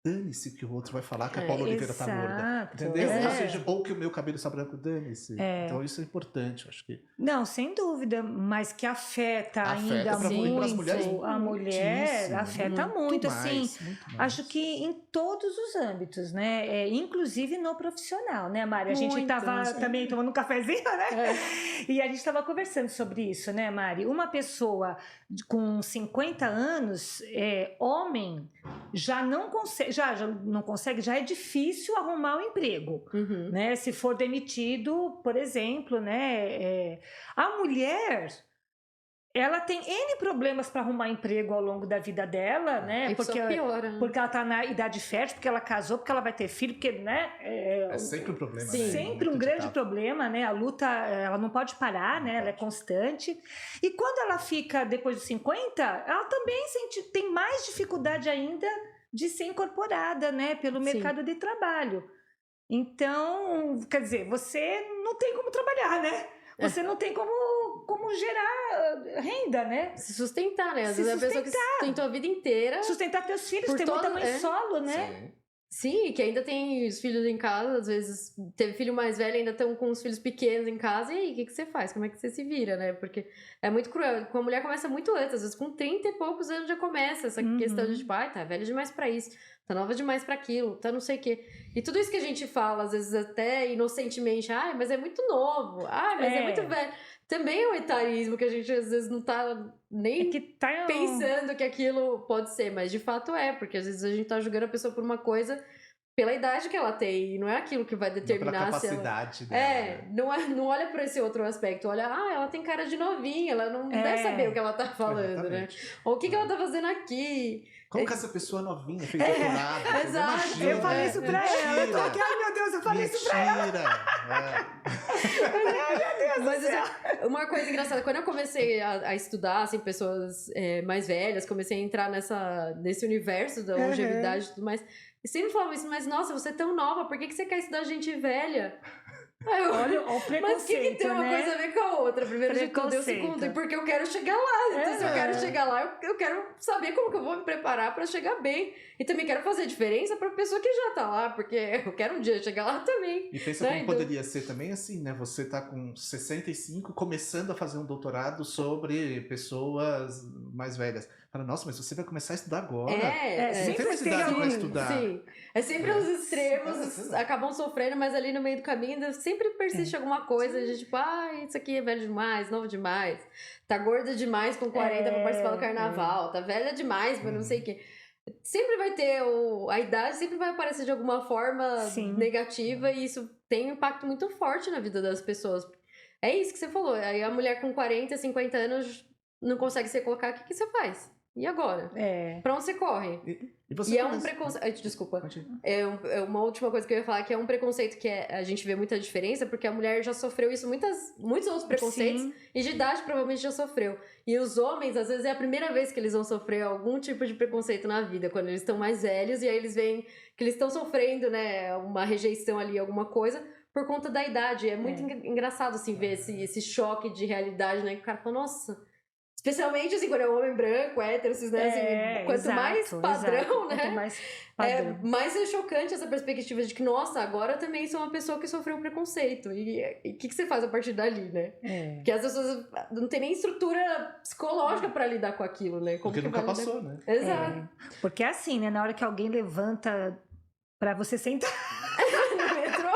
dane-se o que o outro vai falar que a Paola Oliveira tá gorda. Entendeu? Ou seja, ou que o meu cabelo está branco, dane-se. Então, isso é importante, eu acho que... Não, sem dúvida, mas que afeta ainda muito a mulher, afeta muito, assim, acho que em todos os âmbitos, né? Inclusive no profissional, né, Mari? A gente estava também tomando um cafezinho, né? E a gente estava conversando sobre isso, né, Mari? Uma pessoa com 50 anos, homem, já não consegue, já é difícil arrumar um emprego, né? Se for demitido, por exemplo, né? A mulher, ela tem N problemas para arrumar emprego ao longo da vida dela, né? Porque ela tá na idade fértil, porque ela casou, porque ela vai ter filho, porque, né? É sempre um problema, né? Sempre um grande problema, né? A luta, ela não pode parar, né? Ela é constante. E quando ela fica depois dos 50, ela também tem mais dificuldade ainda de ser incorporada, né? Pelo mercado de trabalho. Então, quer dizer, você não tem como trabalhar, né? Você não tem como gerar renda, né? Se sustentar, né? Às vezes a pessoa que sustentou a vida inteira. Sustentar teus filhos, tem muita mãe solo, né? Sim, que ainda tem os filhos em casa, às vezes teve filho mais velho, ainda estão com os filhos pequenos em casa, e aí, o que você faz? Como é que você se vira, né? Porque é muito cruel, com a mulher começa muito antes, às vezes com 30 e poucos anos já começa essa questão de tipo, tá velha demais pra isso, tá nova demais pra aquilo, tá não sei o quê. E tudo isso que a gente fala, às vezes até inocentemente, mas é muito novo, mas é muito velho. Também é um etarismo que a gente às vezes não tá nem pensando que aquilo pode ser, mas de fato porque às vezes a gente tá julgando a pessoa por uma coisa pela idade que ela tem, e não é aquilo que vai determinar pela capacidade se dela. Não olha por esse outro aspecto, olha, ela tem cara de novinha, ela não deve saber o que ela tá falando, né? Ou o que ela tá fazendo aqui. Como que essa pessoa novinha fez doutorado? Exato. Imagina, eu falei isso pra ela. Eu tô aqui, ai meu Deus, eu falei isso pra ela. Ai, meu Deus do céu. Uma coisa engraçada, quando eu comecei a estudar, assim, pessoas mais velhas, comecei a entrar nesse universo da longevidade e tudo mais, e sempre falavam isso, mas nossa, você é tão nova, por que você quer estudar gente velha? Olha o Mas o que preconceito, tem uma né? coisa a ver com a outra? Primeiro de tudo e o segundo. Preconceito. E porque eu quero chegar lá. Então, se eu quero É. chegar lá, eu quero saber como que eu vou me preparar pra chegar bem. E também quero fazer diferença pra pessoa que já tá lá, porque eu quero um dia chegar lá também. E pensa Né, como então- poderia ser também assim, né? Você tá com 65, começando a fazer um doutorado sobre pessoas mais velhas. Fala, nossa, mas você vai começar a estudar agora? É, Você não tem mais sempre tem idade pra alguém- estudar. Sim. É sempre os extremos, acabam sofrendo, mas ali no meio do caminho ainda sempre persiste alguma coisa. A gente, tipo, isso aqui é velho demais, novo demais. Tá gorda demais com 40 pra participar do carnaval. Tá velha demais pra não sei o quê. Sempre vai ter a idade, sempre vai aparecer de alguma forma Sim. negativa e isso tem um impacto muito forte na vida das pessoas. É isso que você falou. Aí a mulher com 40, 50 anos não consegue se colocar, o que, que você faz? E agora? É. Pra onde você corre? E você E é um começa- preconceito. Desculpa. Pode ir. É uma última coisa que eu ia falar, que é um preconceito que a gente vê muita diferença, porque a mulher já sofreu isso, muitos outros preconceitos, Sim. e de idade provavelmente já sofreu. E os homens, às vezes, é a primeira vez que eles vão sofrer algum tipo de preconceito na vida, quando eles estão mais velhos, e aí eles veem que eles estão sofrendo, né, uma rejeição ali, alguma coisa, por conta da idade. É muito engraçado, assim, ver esse choque de realidade, né, que o cara fala, nossa... Especialmente, assim, quando é um homem branco, hétero, né? Assim, quanto exato, mais padrão, exato. né? Quanto mais padrão. Mais é chocante essa perspectiva de que, nossa, agora eu também sou uma pessoa que sofreu preconceito. E o que você faz a partir dali, né? É. Porque as pessoas não tem nem estrutura psicológica pra lidar com aquilo, né? Como Porque que nunca vai lidar- passou, né? Exato. É. Porque é assim, né? Na hora que alguém levanta pra você sentar, No metrô.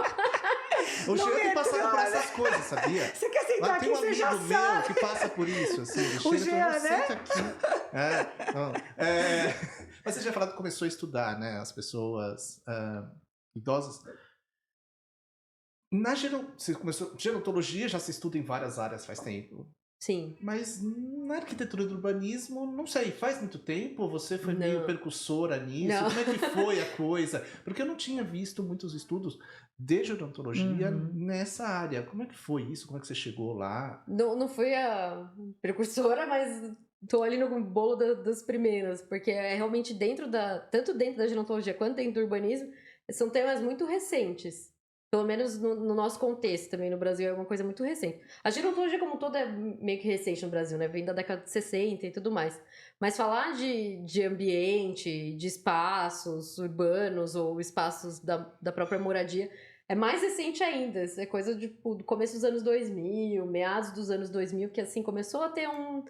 O Não Jean tem entra, passado por né? essas coisas, sabia? você quer sentar Mas aqui, tem um você já amigo sabe. meu que passa por isso, assim. Ele O chega e Jean, fala, né? senta aqui. Mas você já falado que começou a estudar, né? As pessoas idosas. Você começou... Gerontologia já se estuda em várias áreas faz tempo. Sim. Mas na arquitetura do urbanismo, não sei, faz muito tempo? Você foi meio Não. percussora nisso? Não. Como é que foi a coisa? Porque eu não tinha visto muitos estudos de gerontologia Uhum. nessa área. Como é que foi isso? Como é que você chegou lá? Não fui a precursora, mas tô ali no bolo das primeiras, porque é realmente tanto dentro da gerontologia quanto dentro do urbanismo, são temas muito recentes. Pelo menos no nosso contexto também no Brasil é uma coisa muito recente. A gerontologia como um todo é meio que recente no Brasil, né? Vem da década de 60 e tudo mais. Mas falar de ambiente, de espaços urbanos ou espaços da própria moradia é mais recente ainda. É coisa do começo dos anos 2000, meados dos anos 2000, que assim começou a ter um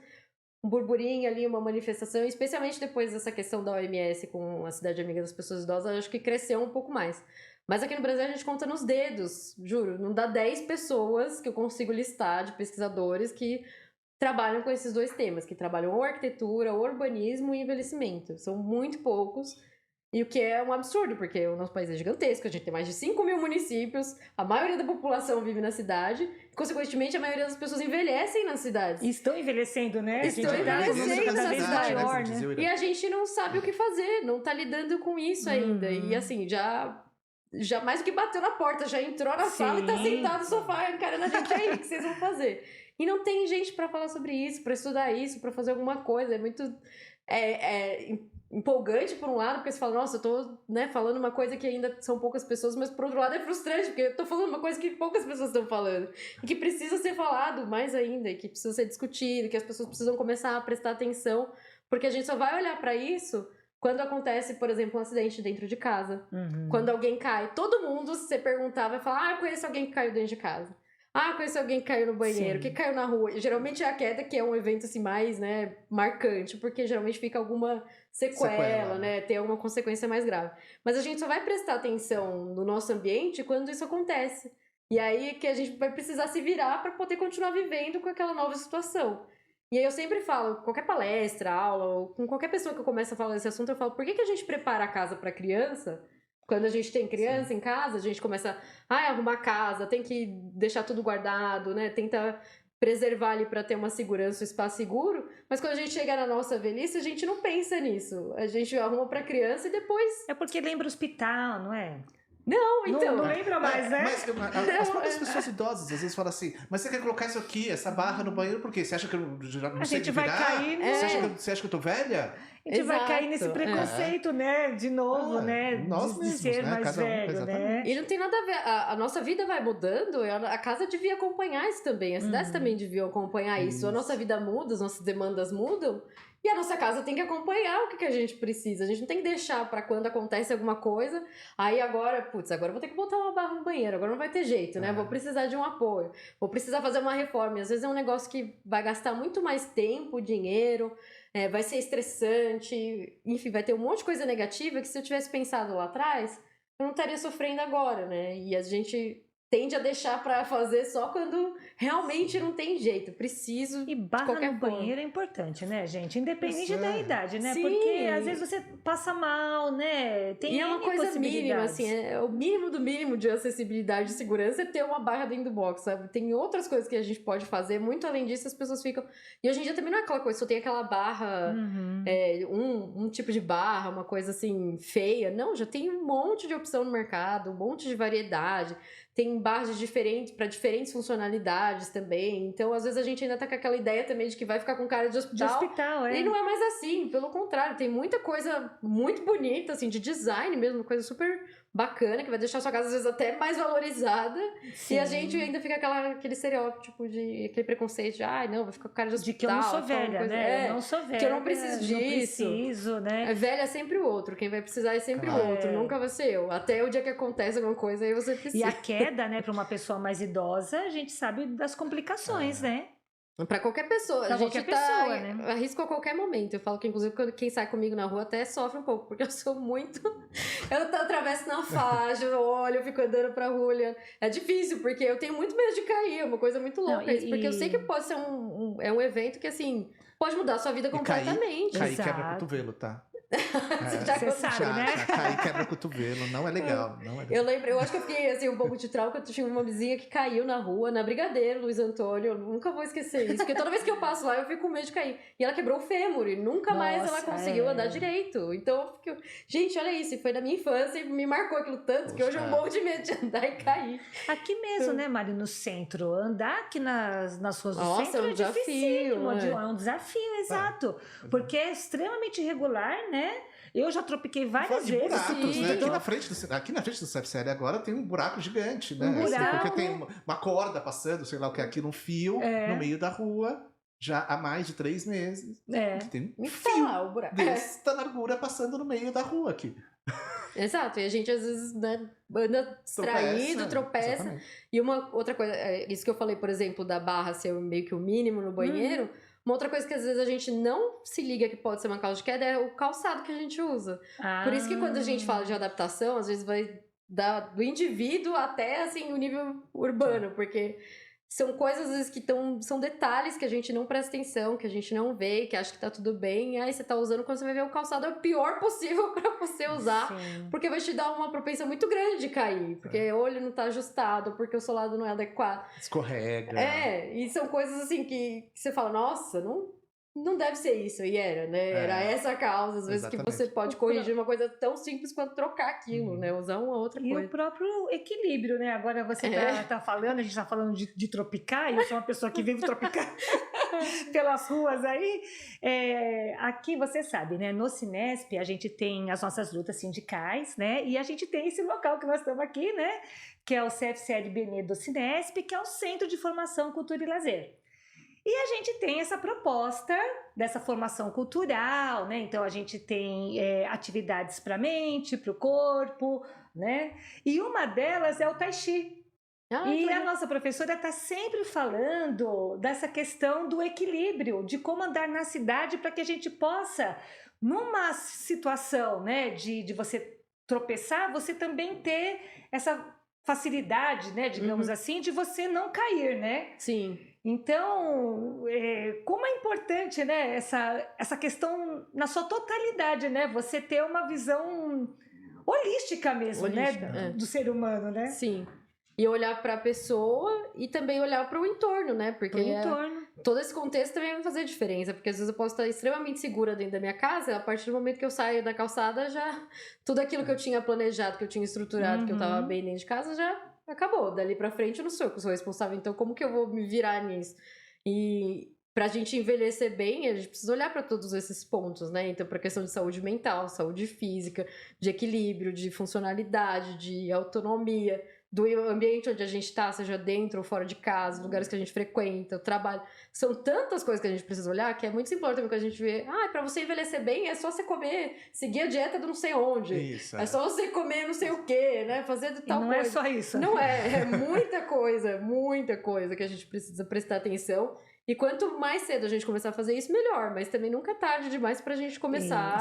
burburinho ali, uma manifestação, especialmente depois dessa questão da OMS com a Cidade Amiga das Pessoas Idosas, acho que cresceu um pouco mais. Mas aqui no Brasil a gente conta nos dedos, juro, não dá 10 pessoas que eu consigo listar de pesquisadores que trabalham com esses dois temas, que trabalham ou arquitetura, ou urbanismo e envelhecimento. São muito poucos, e o que é um absurdo, porque o nosso país é gigantesco, a gente tem mais de 5 mil municípios, a maioria da população vive na cidade, e, consequentemente a maioria das pessoas envelhecem nas cidades. E estão envelhecendo, né? Estão A gente tá envelhecendo cada na vez cidade, maior, né? né? E a gente não sabe o que fazer, não tá lidando com isso ainda. Uhum. E assim, já mais do que bateu na porta, já entrou na sala e tá Sim. sentado no sofá encarando a gente aí, o que vocês vão fazer? E não tem gente pra falar sobre isso, pra estudar isso, pra fazer alguma coisa. É muito empolgante por um lado, porque você fala, nossa, eu tô, né, falando uma coisa que ainda são poucas pessoas, mas por outro lado é frustrante, porque eu tô falando uma coisa que poucas pessoas estão falando. E que precisa ser falado mais ainda, e que precisa ser discutido, que as pessoas precisam começar a prestar atenção, porque a gente só vai olhar pra isso quando acontece, por exemplo, um acidente dentro de casa. Uhum. Quando alguém cai, todo mundo, se você perguntar, vai falar, eu conheço alguém que caiu dentro de casa. Conheço alguém que caiu no banheiro, Sim. que caiu na rua. E, geralmente é a queda que é um evento assim mais, né, marcante, porque geralmente fica alguma sequela, né, tem alguma consequência mais grave. Mas a gente só vai prestar atenção no nosso ambiente quando isso acontece. E aí que a gente vai precisar se virar para poder continuar vivendo com aquela nova situação. E aí eu sempre falo, qualquer palestra, aula, ou com qualquer pessoa que eu começo a falar desse assunto, eu falo, por que a gente prepara a casa para criança? Quando a gente tem criança em casa, a gente começa a arrumar a casa, tem que deixar tudo guardado, né? Tenta preservar ali para ter uma segurança, um espaço seguro. Mas quando a gente chega na nossa velhice, a gente não pensa nisso. A gente arruma para criança e depois... É porque lembra hospital, não é? Não, então. Não lembra mais, né? Mas as próprias pessoas idosas às vezes falam assim, mas você quer colocar isso aqui, essa barra no banheiro, por quê? Você acha que eu já não A sei gente de vai virar? cair Você acha que eu tô velha? A gente vai cair Exato, nesse é. preconceito, né? De novo, né? nós de mesmos, ser né? mais Cada um, velho, né? exatamente. E não tem nada a ver, a nossa vida vai mudando, a casa devia acompanhar isso também, as cidades também deviam acompanhar isso. A nossa vida muda, as nossas demandas mudam, e a nossa casa tem que acompanhar o que a gente precisa. A gente não tem que deixar pra quando acontece alguma coisa, aí agora eu vou ter que botar uma barra no banheiro, agora não vai ter jeito, né? Vou precisar de um apoio, vou precisar fazer uma reforma. E às vezes é um negócio que vai gastar muito mais tempo, dinheiro, vai ser estressante, enfim, vai ter um monte de coisa negativa que se eu tivesse pensado lá atrás, eu não estaria sofrendo agora, né? E a gente tende a deixar pra fazer só quando realmente não tem jeito. Preciso E de barra qualquer no forma. banheiro é importante, né, gente? Independente Isso da é. idade, né? Sim. Porque às vezes você passa mal, né? Tem E é uma N coisa mínima, possibilidades. assim, é o mínimo do mínimo de acessibilidade e segurança é ter uma barra dentro do box, sabe? Tem outras coisas que a gente pode fazer, muito além disso as pessoas ficam... E hoje em dia também não é aquela coisa, só tem aquela barra, Uhum. um tipo de barra, uma coisa assim, feia. Não, já tem um monte de opção no mercado, um monte de variedade. Tem barras diferentes para diferentes funcionalidades também. Então, às vezes, a gente ainda tá com aquela ideia também de que vai ficar com cara de De hospital. hospital, é. E não é mais assim, pelo contrário, tem muita coisa muito bonita, assim, de design mesmo, coisa super bacana, que vai deixar a sua casa, às vezes, até mais valorizada. E a gente ainda fica aquele estereótipo aquele preconceito de, ai, não, vai ficar com cara de De hospital. que eu não sou vai ficar uma velha, coisa- né? Eu não sou velha. que eu não preciso Não disso. preciso, né? É velha é sempre o outro, quem vai precisar é sempre Claro. o outro, nunca vai ser eu. Até o dia que acontece alguma coisa, aí você precisa. E a queda, né, para uma pessoa mais idosa, a gente sabe das complicações, né? Pra qualquer pessoa. Pra A gente qualquer tá pessoa, né? arrisco a qualquer momento. Eu falo que, inclusive, quem sai comigo na rua até sofre um pouco, porque eu sou muito. Eu atravesso na faixa, eu olho, eu fico andando pra rua olhando. É difícil, porque eu tenho muito medo de cair, é uma coisa muito louca Não, isso. Porque eu sei que pode ser um evento que, assim, pode mudar a sua vida completamente. Cair Exato. quebra cotovelo, tá? Você sabe, né? Cair quebra cotovelo, não é legal. Não é legal. Eu lembro, eu acho que eu fiquei assim, um pouco de trauma, que eu tinha uma vizinha que caiu na rua, na Brigadeiro, Luiz Antônio. Eu nunca vou esquecer isso, porque toda vez que eu passo lá, eu fico com medo de cair. E ela quebrou o fêmur, e nunca mais ela Nossa, conseguiu andar direito. Então eu fico. Gente, olha isso, e foi da minha infância e me marcou aquilo tanto que hoje eu morro de medo de andar e cair. Aqui mesmo, né, Mari, no centro. Andar aqui nas ruas do Nossa, centro é um desafio, dificílimo, né? é um desafio, exato. Porque é extremamente irregular, né? Eu já tropiquei Fala várias de vezes. buracos, sim. né? Aqui na frente do CFCL agora tem um buraco gigante, né? Um buraco. Porque tem uma corda passando, sei lá o que, aqui num fio, no meio da rua, já há mais de 3 meses. É. Que tem um Me fio fala o buraco. desta largura passando no meio da rua aqui. Exato, e a gente às vezes, né, anda distraído, tropeça. Exatamente. E uma outra coisa, isso que eu falei, por exemplo, da barra ser meio que o mínimo no banheiro, uma outra coisa que às vezes a gente não se liga que pode ser uma causa de queda é o calçado que a gente usa. Por isso que quando a gente fala de adaptação, às vezes vai do indivíduo até assim o nível urbano, porque são coisas às vezes que são detalhes que a gente não presta atenção, que a gente não vê, que acha que tá tudo bem, e aí você tá usando, quando você vai ver o calçado é o pior possível pra você usar, Sim. porque vai te dar uma propensão muito grande de cair, porque o olho não tá ajustado, porque o solado não é adequado. Escorrega. E são coisas assim que você fala, nossa, não deve ser isso, e era, né? Era essa a causa, às vezes, Exatamente. que você pode corrigir uma coisa tão simples quanto trocar aquilo, né? Usar uma outra E coisa. o próprio equilíbrio, né? Agora você tá falando, a gente tá falando de tropicar, e eu sou uma pessoa que vive tropicar pelas ruas aí. Aqui, você sabe, né? No Cinesp, a gente tem as nossas lutas sindicais, né? E a gente tem esse local que nós estamos aqui, né? Que é o CFCL Benê do Cinesp, que é o Centro de Formação, Cultura e Lazer. E a gente tem essa proposta dessa formação cultural, né? Então a gente tem atividades para a mente, para o corpo, né? E uma delas é o Tai Chi. E a nossa professora está sempre falando dessa questão do equilíbrio, de como andar na cidade para que a gente possa, numa situação, né, de você tropeçar, você também ter essa facilidade, né, digamos assim, de você não cair, né? Sim. Então, como é importante, né, essa questão na sua totalidade, né? Você ter uma visão holística mesmo, né, do ser humano, né? Sim. E olhar para a pessoa e também olhar para o entorno, né? Porque todo esse contexto também vai fazer diferença, porque às vezes eu posso estar extremamente segura dentro da minha casa, a partir do momento que eu saio da calçada, já tudo aquilo que eu tinha planejado, que eu tinha estruturado, que eu tava bem dentro de casa, já acabou. Dali pra frente eu não sou eu que sou responsável, então como que eu vou me virar nisso? E pra gente envelhecer bem, a gente precisa olhar pra todos esses pontos, né? Então, pra questão de saúde mental, saúde física, de equilíbrio, de funcionalidade, de autonomia, do ambiente onde a gente tá, seja dentro ou fora de casa, lugares que a gente frequenta, o trabalho. São tantas coisas que a gente precisa olhar que é muito importante também que a gente vê. Pra você envelhecer bem é só você comer, seguir a dieta do não sei onde. Isso, É só você comer não sei o quê, né? Fazer de tal não coisa. é só isso. Não é muita coisa que a gente precisa prestar atenção. E quanto mais cedo a gente começar a fazer isso, melhor. Mas também nunca é tarde demais pra gente começar.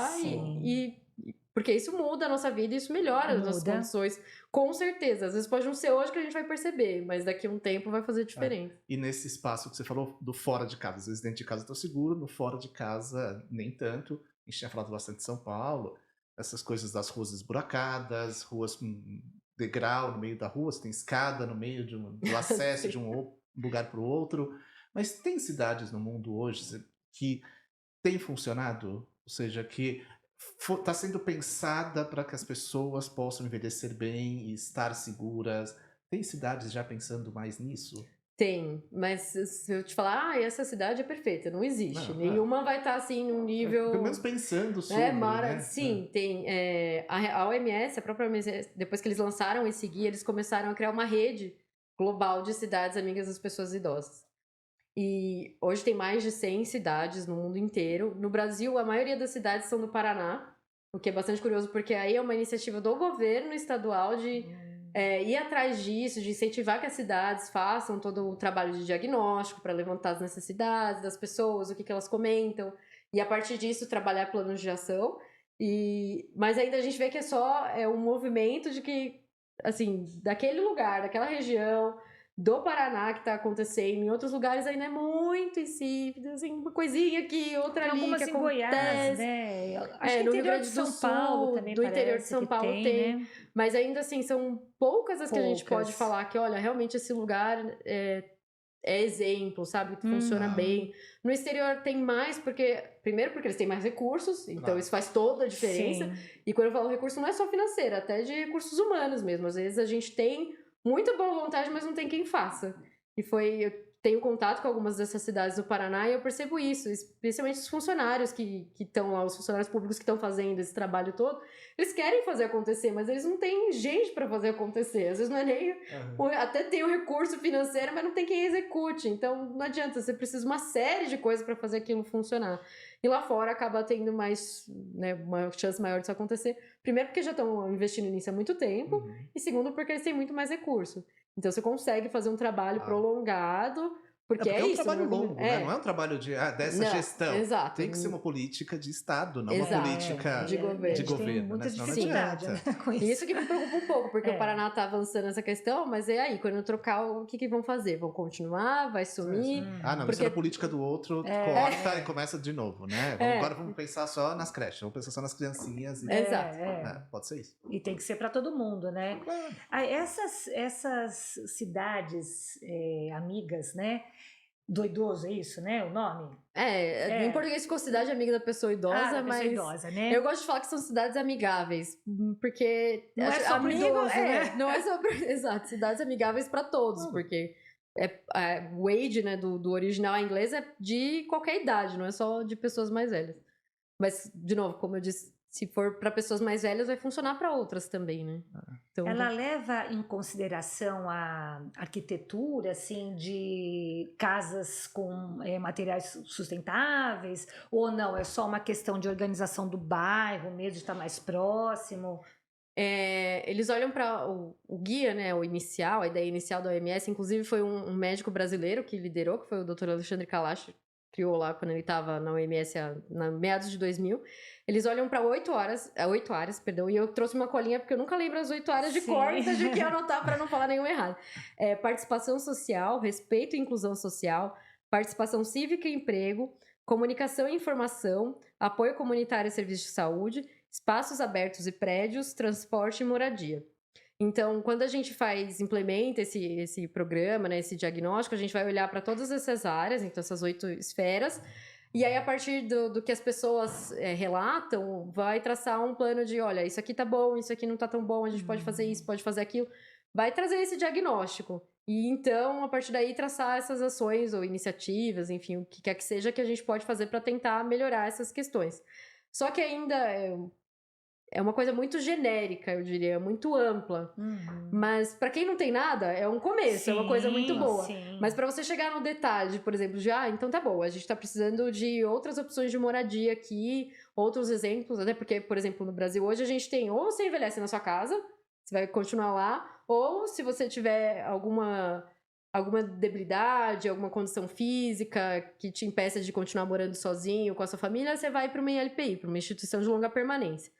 Porque isso muda a nossa vida e isso melhora as nossas condições. Com certeza. Às vezes pode não ser hoje que a gente vai perceber, mas daqui a um tempo vai fazer diferença. E nesse espaço que você falou do fora de casa, às vezes dentro de casa eu tô seguro, no fora de casa nem tanto. A gente tinha falado bastante de São Paulo, essas coisas das ruas esburacadas, ruas com degrau no meio da rua, você tem escada no meio do acesso de um lugar para o outro. Mas tem cidades no mundo hoje que tem funcionado? Ou seja, que está sendo pensada para que as pessoas possam envelhecer bem e estar seguras? Tem cidades já pensando mais nisso? Tem, mas se eu te falar, essa cidade é perfeita, não existe. Nenhuma vai estar assim num nível... Pelo menos pensando sobre, né? Sim, tem. A OMS, a própria OMS, depois que eles lançaram esse guia, eles começaram a criar uma rede global de cidades amigas das pessoas idosas. E hoje tem mais de 100 cidades no mundo inteiro. No Brasil, a maioria das cidades são no Paraná, o que é bastante curioso, porque aí é uma iniciativa do governo estadual de ir atrás disso, de incentivar que as cidades façam todo o trabalho de diagnóstico para levantar as necessidades das pessoas, o que elas comentam, e a partir disso trabalhar planos de ação. Mas ainda a gente vê que é só um movimento de que, assim, daquele lugar, daquela região do Paraná que está acontecendo, em outros lugares ainda é muito insípido, assim, uma coisinha aqui, outra ali algumas que em acontece. Goiás, né? Acho que no interior Rio Grande de do São Sul, Paulo também do interior de São Paulo tem, né? Mas ainda assim, são poucas as que a gente pode falar que, olha, realmente esse lugar é exemplo, sabe? Que funciona bem. No exterior tem mais, primeiro porque eles têm mais recursos, então isso faz toda a diferença. Sim. E quando eu falo recurso, não é só financeiro, até de recursos humanos mesmo. Às vezes a gente tem muita boa vontade, mas não tem quem faça. Eu tenho contato com algumas dessas cidades do Paraná e eu percebo isso, especialmente os funcionários que estão lá, os funcionários públicos que estão fazendo esse trabalho todo, eles querem fazer acontecer, mas eles não têm gente para fazer acontecer. Às vezes não é nem... Até tem o recurso financeiro, mas não tem quem execute. Então não adianta, você precisa de uma série de coisas para fazer aquilo funcionar. E lá fora acaba tendo mais, né, uma chance maior disso acontecer. Primeiro porque já estão investindo nisso há muito tempo, e segundo porque eles têm muito mais recurso. Então você consegue fazer um trabalho prolongado, porque é um isso. Trabalho longo, né? Não é um trabalho dessa gestão. Exato. Tem que ser uma política de Estado, não exato, uma política de governo. Tem muita dificuldade, né, com isso. Isso que me preocupa um pouco, porque o Paraná tá avançando nessa questão, mas é aí, quando eu trocar, o que vão fazer? Vão continuar? Vai sumir? Não, porque... isso é a política do outro, corta e começa de novo, né? Agora vamos pensar só nas creches, vamos pensar só nas criancinhas. Exato. Pode ser isso. E tem que ser para todo mundo, né? Essas cidades amigas, né? Do idoso, é isso, né? O nome? Em português ficou cidade amiga da pessoa idosa, mas pessoa idosa, né? Eu gosto de falar que são cidades amigáveis, porque não é só amigo, idoso, né? Não é só exato, cidades amigáveis para todos, porque o age, né, do original em inglês é de qualquer idade, não é só de pessoas mais velhas. Mas de novo, como eu disse, se for para pessoas mais velhas, vai funcionar para outras também, né? Então, ela leva em consideração a arquitetura, assim, de casas com materiais sustentáveis? Ou não? É só uma questão de organização do bairro mesmo, de estar mais próximo? Eles olham para o guia, né, a ideia inicial da OMS, inclusive foi um médico brasileiro que liderou, que foi o Dr. Alexandre Kalash, criou lá quando ele estava na OMS na meados de 2000. Eles olham para 8 áreas, e eu trouxe uma colinha porque eu nunca lembro as 8 áreas de cor, então eu tive que anotar para não falar nenhum errado. Participação social, respeito e inclusão social, participação cívica e emprego, comunicação e informação, apoio comunitário e serviço de saúde, espaços abertos e prédios, transporte e moradia. Então, quando a gente implementa esse programa, né, esse diagnóstico, a gente vai olhar para todas essas áreas, então essas 8 esferas, e aí a partir do que as pessoas relatam, vai traçar um plano de, olha, isso aqui tá bom, isso aqui não tá tão bom, a gente pode fazer isso, pode fazer aquilo, vai trazer esse diagnóstico. E então, a partir daí, traçar essas ações ou iniciativas, enfim, o que quer que seja que a gente pode fazer para tentar melhorar essas questões. Só que ainda é uma coisa muito genérica, eu diria, muito ampla. Mas para quem não tem nada, é um começo, é uma coisa muito boa. Sim. Mas para você chegar no detalhe, por exemplo, de então tá bom, a gente tá precisando de outras opções de moradia aqui, outros exemplos, até porque, por exemplo, no Brasil hoje a gente tem, ou você envelhece na sua casa, você vai continuar lá, ou se você tiver alguma debilidade, alguma condição física que te impeça de continuar morando sozinho com a sua família, você vai para uma ILPI, para uma instituição de longa permanência.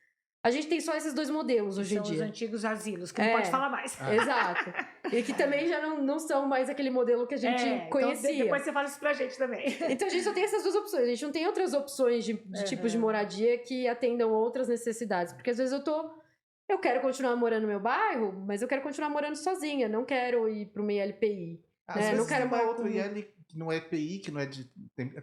A gente tem só esses 2 modelos hoje em dia. São os antigos asilos, que não pode falar mais. Exato. E que também já não são mais aquele modelo que a gente conhecia. Então depois você fala isso pra gente também. Então a gente só tem essas 2 opções. A gente não tem outras opções de tipos de moradia que atendam outras necessidades. Porque às vezes eu quero continuar morando no meu bairro, mas eu quero continuar morando sozinha. Não quero ir para uma ILPI. Às né? vezes Não quero tem uma morar outra IL que não é EPI, que não é de...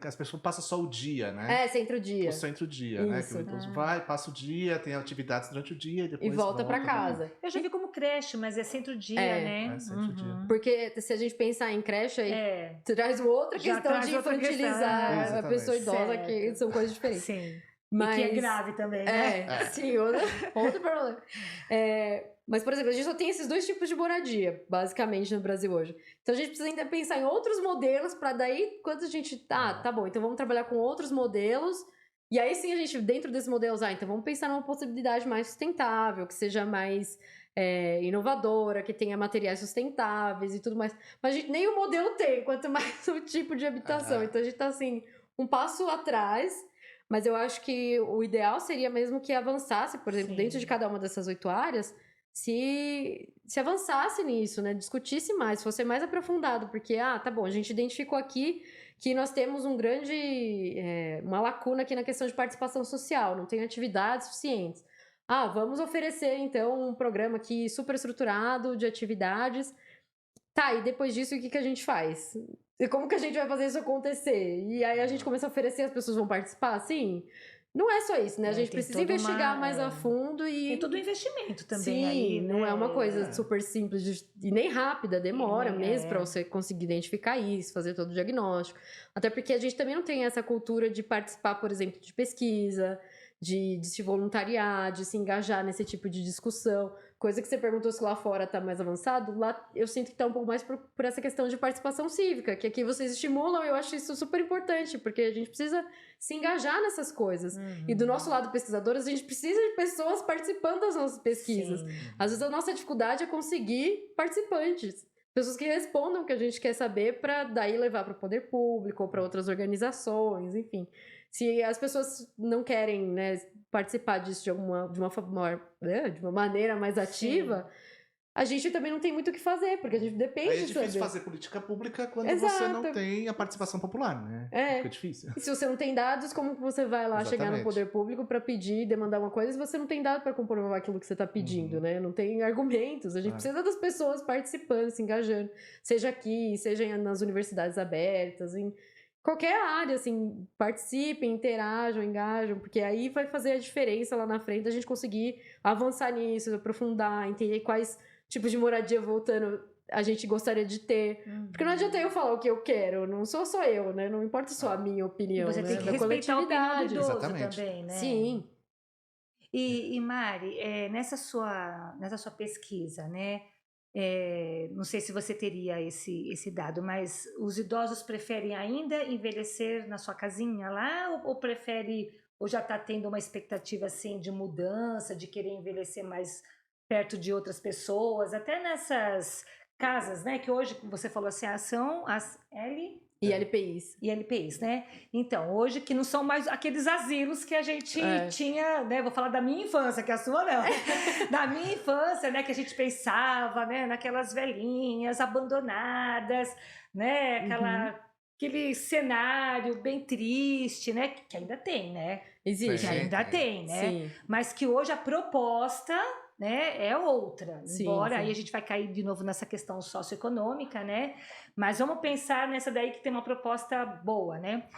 as pessoas passam só o dia, né? centro-dia. O centro-dia, né? Que Isso. o idoso vai, passa o dia, tem atividades durante o dia e depois E volta para casa. Eu já vi como creche, mas é centro-dia, né? É centro-dia. Porque se a gente pensar em creche, aí traz outra Já questão traz de outra infantilizar questão. a pessoa idosa, Certo. que são coisas diferentes. Sim. Mas... E que é grave também, né? Sim, outro problema. Mas, por exemplo, a gente só tem esses 2 tipos de moradia, basicamente, no Brasil hoje. Então, a gente precisa ainda pensar em outros modelos para daí, quando a gente... tá bom, então vamos trabalhar com outros modelos. E aí, sim, a gente, dentro desses modelos, então vamos pensar numa possibilidade mais sustentável, que seja mais inovadora, que tenha materiais sustentáveis e tudo mais. Mas nem o modelo tem, quanto mais o tipo de habitação. Então, a gente tá, assim, um passo atrás. Mas eu acho que o ideal seria mesmo que avançasse, por exemplo, dentro de cada uma dessas 8 áreas, se avançasse nisso, né? Discutisse mais, fosse mais aprofundado, porque, tá bom, a gente identificou aqui que nós temos uma lacuna aqui na questão de participação social, não tem atividades suficientes. Vamos oferecer, então, um programa aqui super estruturado de atividades. Tá, e depois disso, o que a gente faz? E como que a gente vai fazer isso acontecer? E aí a gente começa a oferecer, as pessoas vão participar? Sim. Não é só isso, né? A gente precisa investigar mais a fundo e... Tem todo o investimento também. Sim, aí, né? não é uma coisa super simples e nem rápida, demora meses para você conseguir identificar isso, fazer todo o diagnóstico. Até porque a gente também não tem essa cultura de participar, por exemplo, de pesquisa, de se voluntariar, de se engajar nesse tipo de discussão. Coisa que você perguntou se lá fora tá mais avançado, lá eu sinto que tá um pouco mais por essa questão de participação cívica, que aqui vocês estimulam, eu acho isso super importante, porque a gente precisa se engajar nessas coisas. E do nosso lado pesquisadores, a gente precisa de pessoas participando das nossas pesquisas. Sim. Às vezes a nossa dificuldade é conseguir participantes. Pessoas que respondam o que a gente quer saber para daí levar para o poder público ou para outras organizações, enfim. Se as pessoas não querem, né, participar disso de uma maneira mais ativa, a gente também não tem muito o que fazer, porque a gente depende Aí é difícil fazer política pública quando você não tem a participação popular, né? Fica difícil. E se você não tem dados, como que você vai lá chegar no poder público para pedir, demandar uma coisa, se você não tem dados para comprovar aquilo que você está pedindo, né? Não tem argumentos. A gente precisa das pessoas participando, se engajando. Seja aqui, seja nas universidades abertas, em qualquer área, assim, participem, interajam, engajam, porque aí vai fazer a diferença lá na frente, a gente conseguir avançar nisso, aprofundar, entender quais tipos de moradia, voltando, a gente gostaria de ter. Porque não adianta eu falar o que eu quero, não sou só eu, né? Não importa só a minha opinião, Você tem que da respeitar a opinião do idoso Exatamente. também, né? Sim. E Mari, nessa sua pesquisa, né? Não sei se você teria esse dado, mas os idosos preferem ainda envelhecer na sua casinha lá ou prefere, ou já está tendo uma expectativa assim de mudança, de querer envelhecer mais perto de outras pessoas, até nessas casas, né? Que hoje, como você falou assim, são as ILPIs, né? Então, hoje que não são mais aqueles asilos que a gente tinha, né? Vou falar da minha infância, que a sua não. Da minha infância, né? Que a gente pensava, né? Naquelas velhinhas abandonadas, né? Aquele cenário bem triste, né? Que ainda tem, né? Existe. Que ainda tem, né? Sim. Mas que hoje a proposta né, é outra. Sim, Embora sim. aí a gente vai cair de novo nessa questão socioeconômica, né? Mas vamos pensar nessa daí que tem uma proposta boa, né?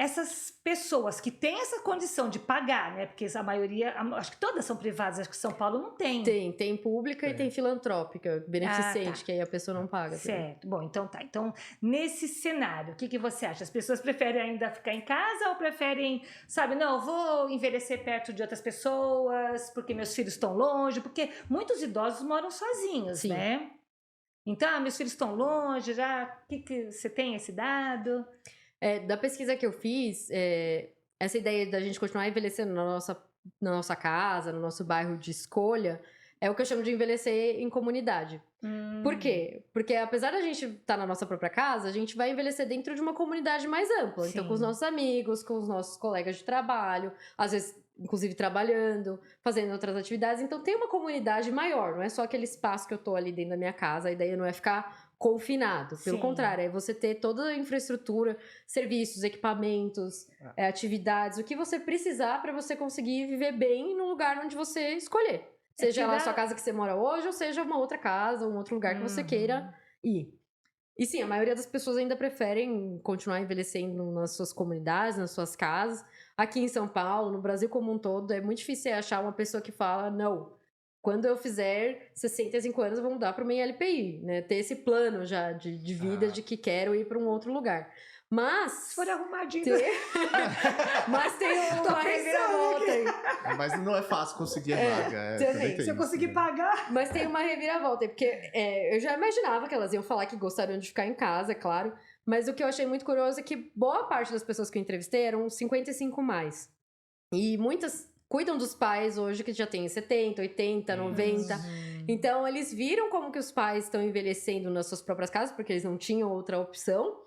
Essas pessoas que têm essa condição de pagar, né? Porque a maioria, acho que todas são privadas, acho que São Paulo não tem. Tem pública e tem filantrópica, beneficente, tá. que aí a pessoa não paga. Certo. Bom, então tá. Então, nesse cenário, o que você acha? As pessoas preferem ainda ficar em casa ou preferem, sabe, não, vou envelhecer perto de outras pessoas, porque meus filhos estão longe, porque muitos idosos moram sozinhos, Sim. né? Então, meus filhos estão longe, já. O que você tem esse dado? Da pesquisa que eu fiz, essa ideia da gente continuar envelhecendo na nossa casa, no nosso bairro de escolha, é o que eu chamo de envelhecer em comunidade. Por quê? Porque apesar da gente estar na nossa própria casa, a gente vai envelhecer dentro de uma comunidade mais ampla. Sim. Então, com os nossos amigos, com os nossos colegas de trabalho, às vezes, inclusive, trabalhando, fazendo outras atividades. Então, tem uma comunidade maior, não é só aquele espaço que eu tô ali dentro da minha casa. A ideia não é ficar confinado. Pelo Sim. contrário, é você ter toda a infraestrutura, serviços, equipamentos, atividades, o que você precisar para você conseguir viver bem no lugar onde você escolher. Seja lá a sua casa que você mora hoje, ou seja uma outra casa, um outro lugar que você queira ir. E sim, a maioria das pessoas ainda preferem continuar envelhecendo nas suas comunidades, nas suas casas. Aqui em São Paulo, no Brasil como um todo, é muito difícil achar uma pessoa que fala, não, quando eu fizer 65 anos, eu vou mudar para uma LPI, né? Ter esse plano já de vida, de que quero ir para um outro lugar. Mas... Se for arrumadinho... Mas tem uma reviravolta aí. Mas não é fácil conseguir a vaga. Também. Se eu conseguir pagar... Mas tem uma reviravolta aí, porque eu já imaginava que elas iam falar que gostariam de ficar em casa, é claro. Mas o que eu achei muito curioso é que boa parte das pessoas que eu entrevistei eram 55 mais. E muitas cuidam dos pais hoje que já têm 70, 80, 90. Então, eles viram como que os pais estão envelhecendo nas suas próprias casas, porque eles não tinham outra opção.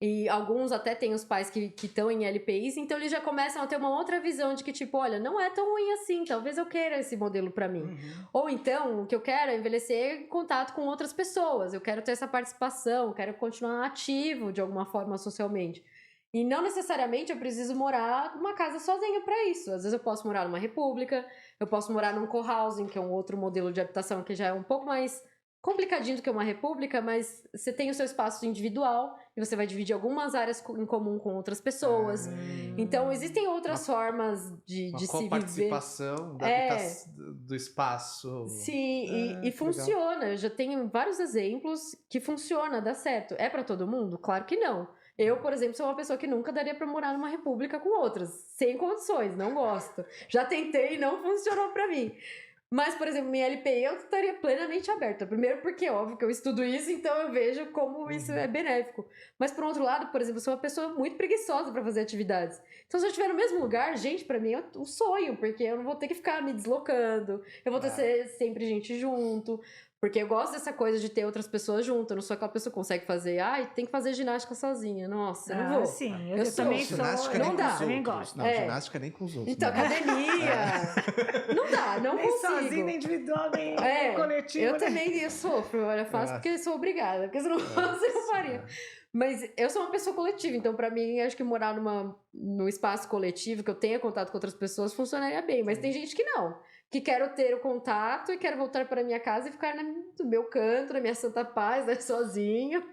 E alguns até têm os pais que estão em LPIs, então eles já começam a ter uma outra visão de que, tipo, olha, não é tão ruim assim, talvez eu queira esse modelo pra mim. Ou então, o que eu quero é envelhecer em contato com outras pessoas, eu quero ter essa participação, eu quero continuar ativo de alguma forma socialmente. E não necessariamente eu preciso morar numa casa sozinha pra isso. Às vezes eu posso morar numa república, eu posso morar num co-housing, que é um outro modelo de habitação que já é um pouco mais complicadinho do que uma república, mas você tem o seu espaço individual e você vai dividir algumas áreas em comum com outras pessoas. Então, existem outras formas de se viver. Participação do espaço. Sim, e funciona. Eu já tenho vários exemplos que funciona, dá certo. É pra todo mundo? Claro que não. Eu, por exemplo, sou uma pessoa que nunca daria pra morar numa república com outras. Sem condições, não gosto. Já tentei e não funcionou pra mim. Mas, por exemplo, minha LPI eu estaria plenamente aberta. Primeiro porque, óbvio, que eu estudo isso, então eu vejo como isso é benéfico. Mas, por outro lado, por exemplo, eu sou uma pessoa muito preguiçosa para fazer atividades. Então, se eu estiver no mesmo lugar, gente, para mim é um sonho, porque eu não vou ter que ficar me deslocando, eu vou ter sempre gente junto. Porque eu gosto dessa coisa de ter outras pessoas junto. Eu não sou aquela pessoa que consegue fazer, tem que fazer ginástica sozinha. Nossa, eu não vou. Sim, eu também sou. Ginástica não nem dá. com os Também outros. gosto. Não, ginástica nem com os outros. Então, academia. Não dá, não nem consigo. sozinho, nem individual, nem coletivo. Eu também sofro, olha, faço porque sou obrigada. Porque se não fosse, eu não faria. Mas eu sou uma pessoa coletiva, então pra mim, acho que morar num espaço coletivo, que eu tenha contato com outras pessoas, funcionaria bem. Mas tem gente que não. Que quero ter o contato e quero voltar para minha casa e ficar no meu canto, na minha santa paz, né, sozinho,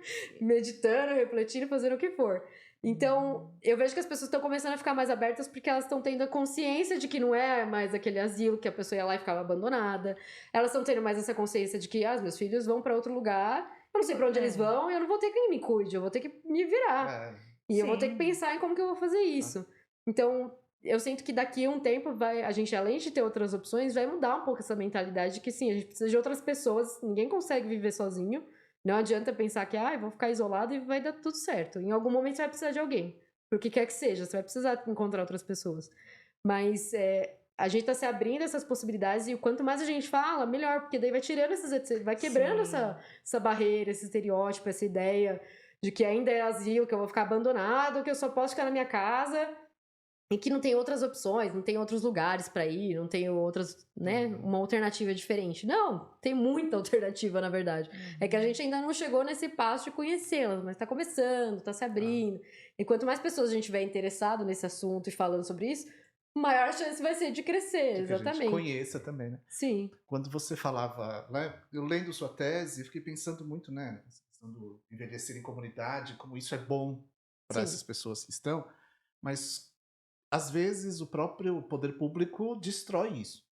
meditando, refletindo, fazendo o que for. Então, eu vejo que as pessoas estão começando a ficar mais abertas porque elas estão tendo a consciência de que não é mais aquele asilo que a pessoa ia lá e ficava abandonada. Elas estão tendo mais essa consciência de que os meus filhos vão para outro lugar, eu não sei para onde eles vão e eu não vou ter quem me cuide, eu vou ter que me virar. E eu vou ter que pensar em como que eu vou fazer isso. Então, eu sinto que daqui a um tempo a gente, além de ter outras opções, vai mudar um pouco essa mentalidade de que sim, a gente precisa de outras pessoas, ninguém consegue viver sozinho. Não adianta pensar que, eu vou ficar isolado e vai dar tudo certo. Em algum momento você vai precisar de alguém. Por que quer que seja, você vai precisar encontrar outras pessoas. Mas a gente tá se abrindo essas possibilidades e quanto mais a gente fala, melhor. Porque daí vai tirando vai quebrando essa barreira, esse estereótipo, essa ideia de que ainda é asilo, que eu vou ficar abandonado, que eu só posso ficar na minha casa e que não tem outras opções, não tem outros lugares para ir, não tem outras, né, uma alternativa diferente. Não, tem muita alternativa, na verdade. É que a gente ainda não chegou nesse passo de conhecê-las, mas tá começando, tá se abrindo. E quanto mais pessoas a gente tiver interessado nesse assunto e falando sobre isso, maior a chance vai ser de crescer, Que a gente exatamente. conheça também, né? Sim. Quando você falava, né, eu lendo sua tese, fiquei pensando muito, né, nessa questão do envelhecer em comunidade, como isso é bom para Sim. essas pessoas que estão, mas às vezes o próprio poder público destrói isso.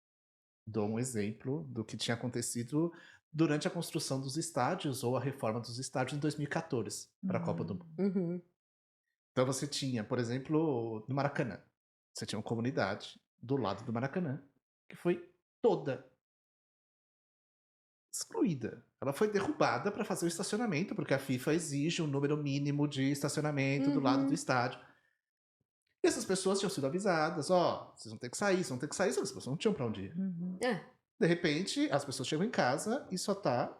Dou um exemplo do que tinha acontecido durante a construção dos estádios ou a reforma dos estádios em 2014 para a Copa do Mundo. Uhum. Então você tinha, por exemplo, no Maracanã, você tinha uma comunidade do lado do Maracanã que foi toda excluída. Ela foi derrubada para fazer o estacionamento, porque a FIFA exige um número mínimo de estacionamento do lado do Uhum. estádio. E essas pessoas tinham sido avisadas, ó, vocês vão ter que sair, vocês vão ter que sair, essas pessoas não tinham para onde ir. É. De repente, as pessoas chegam em casa e só tá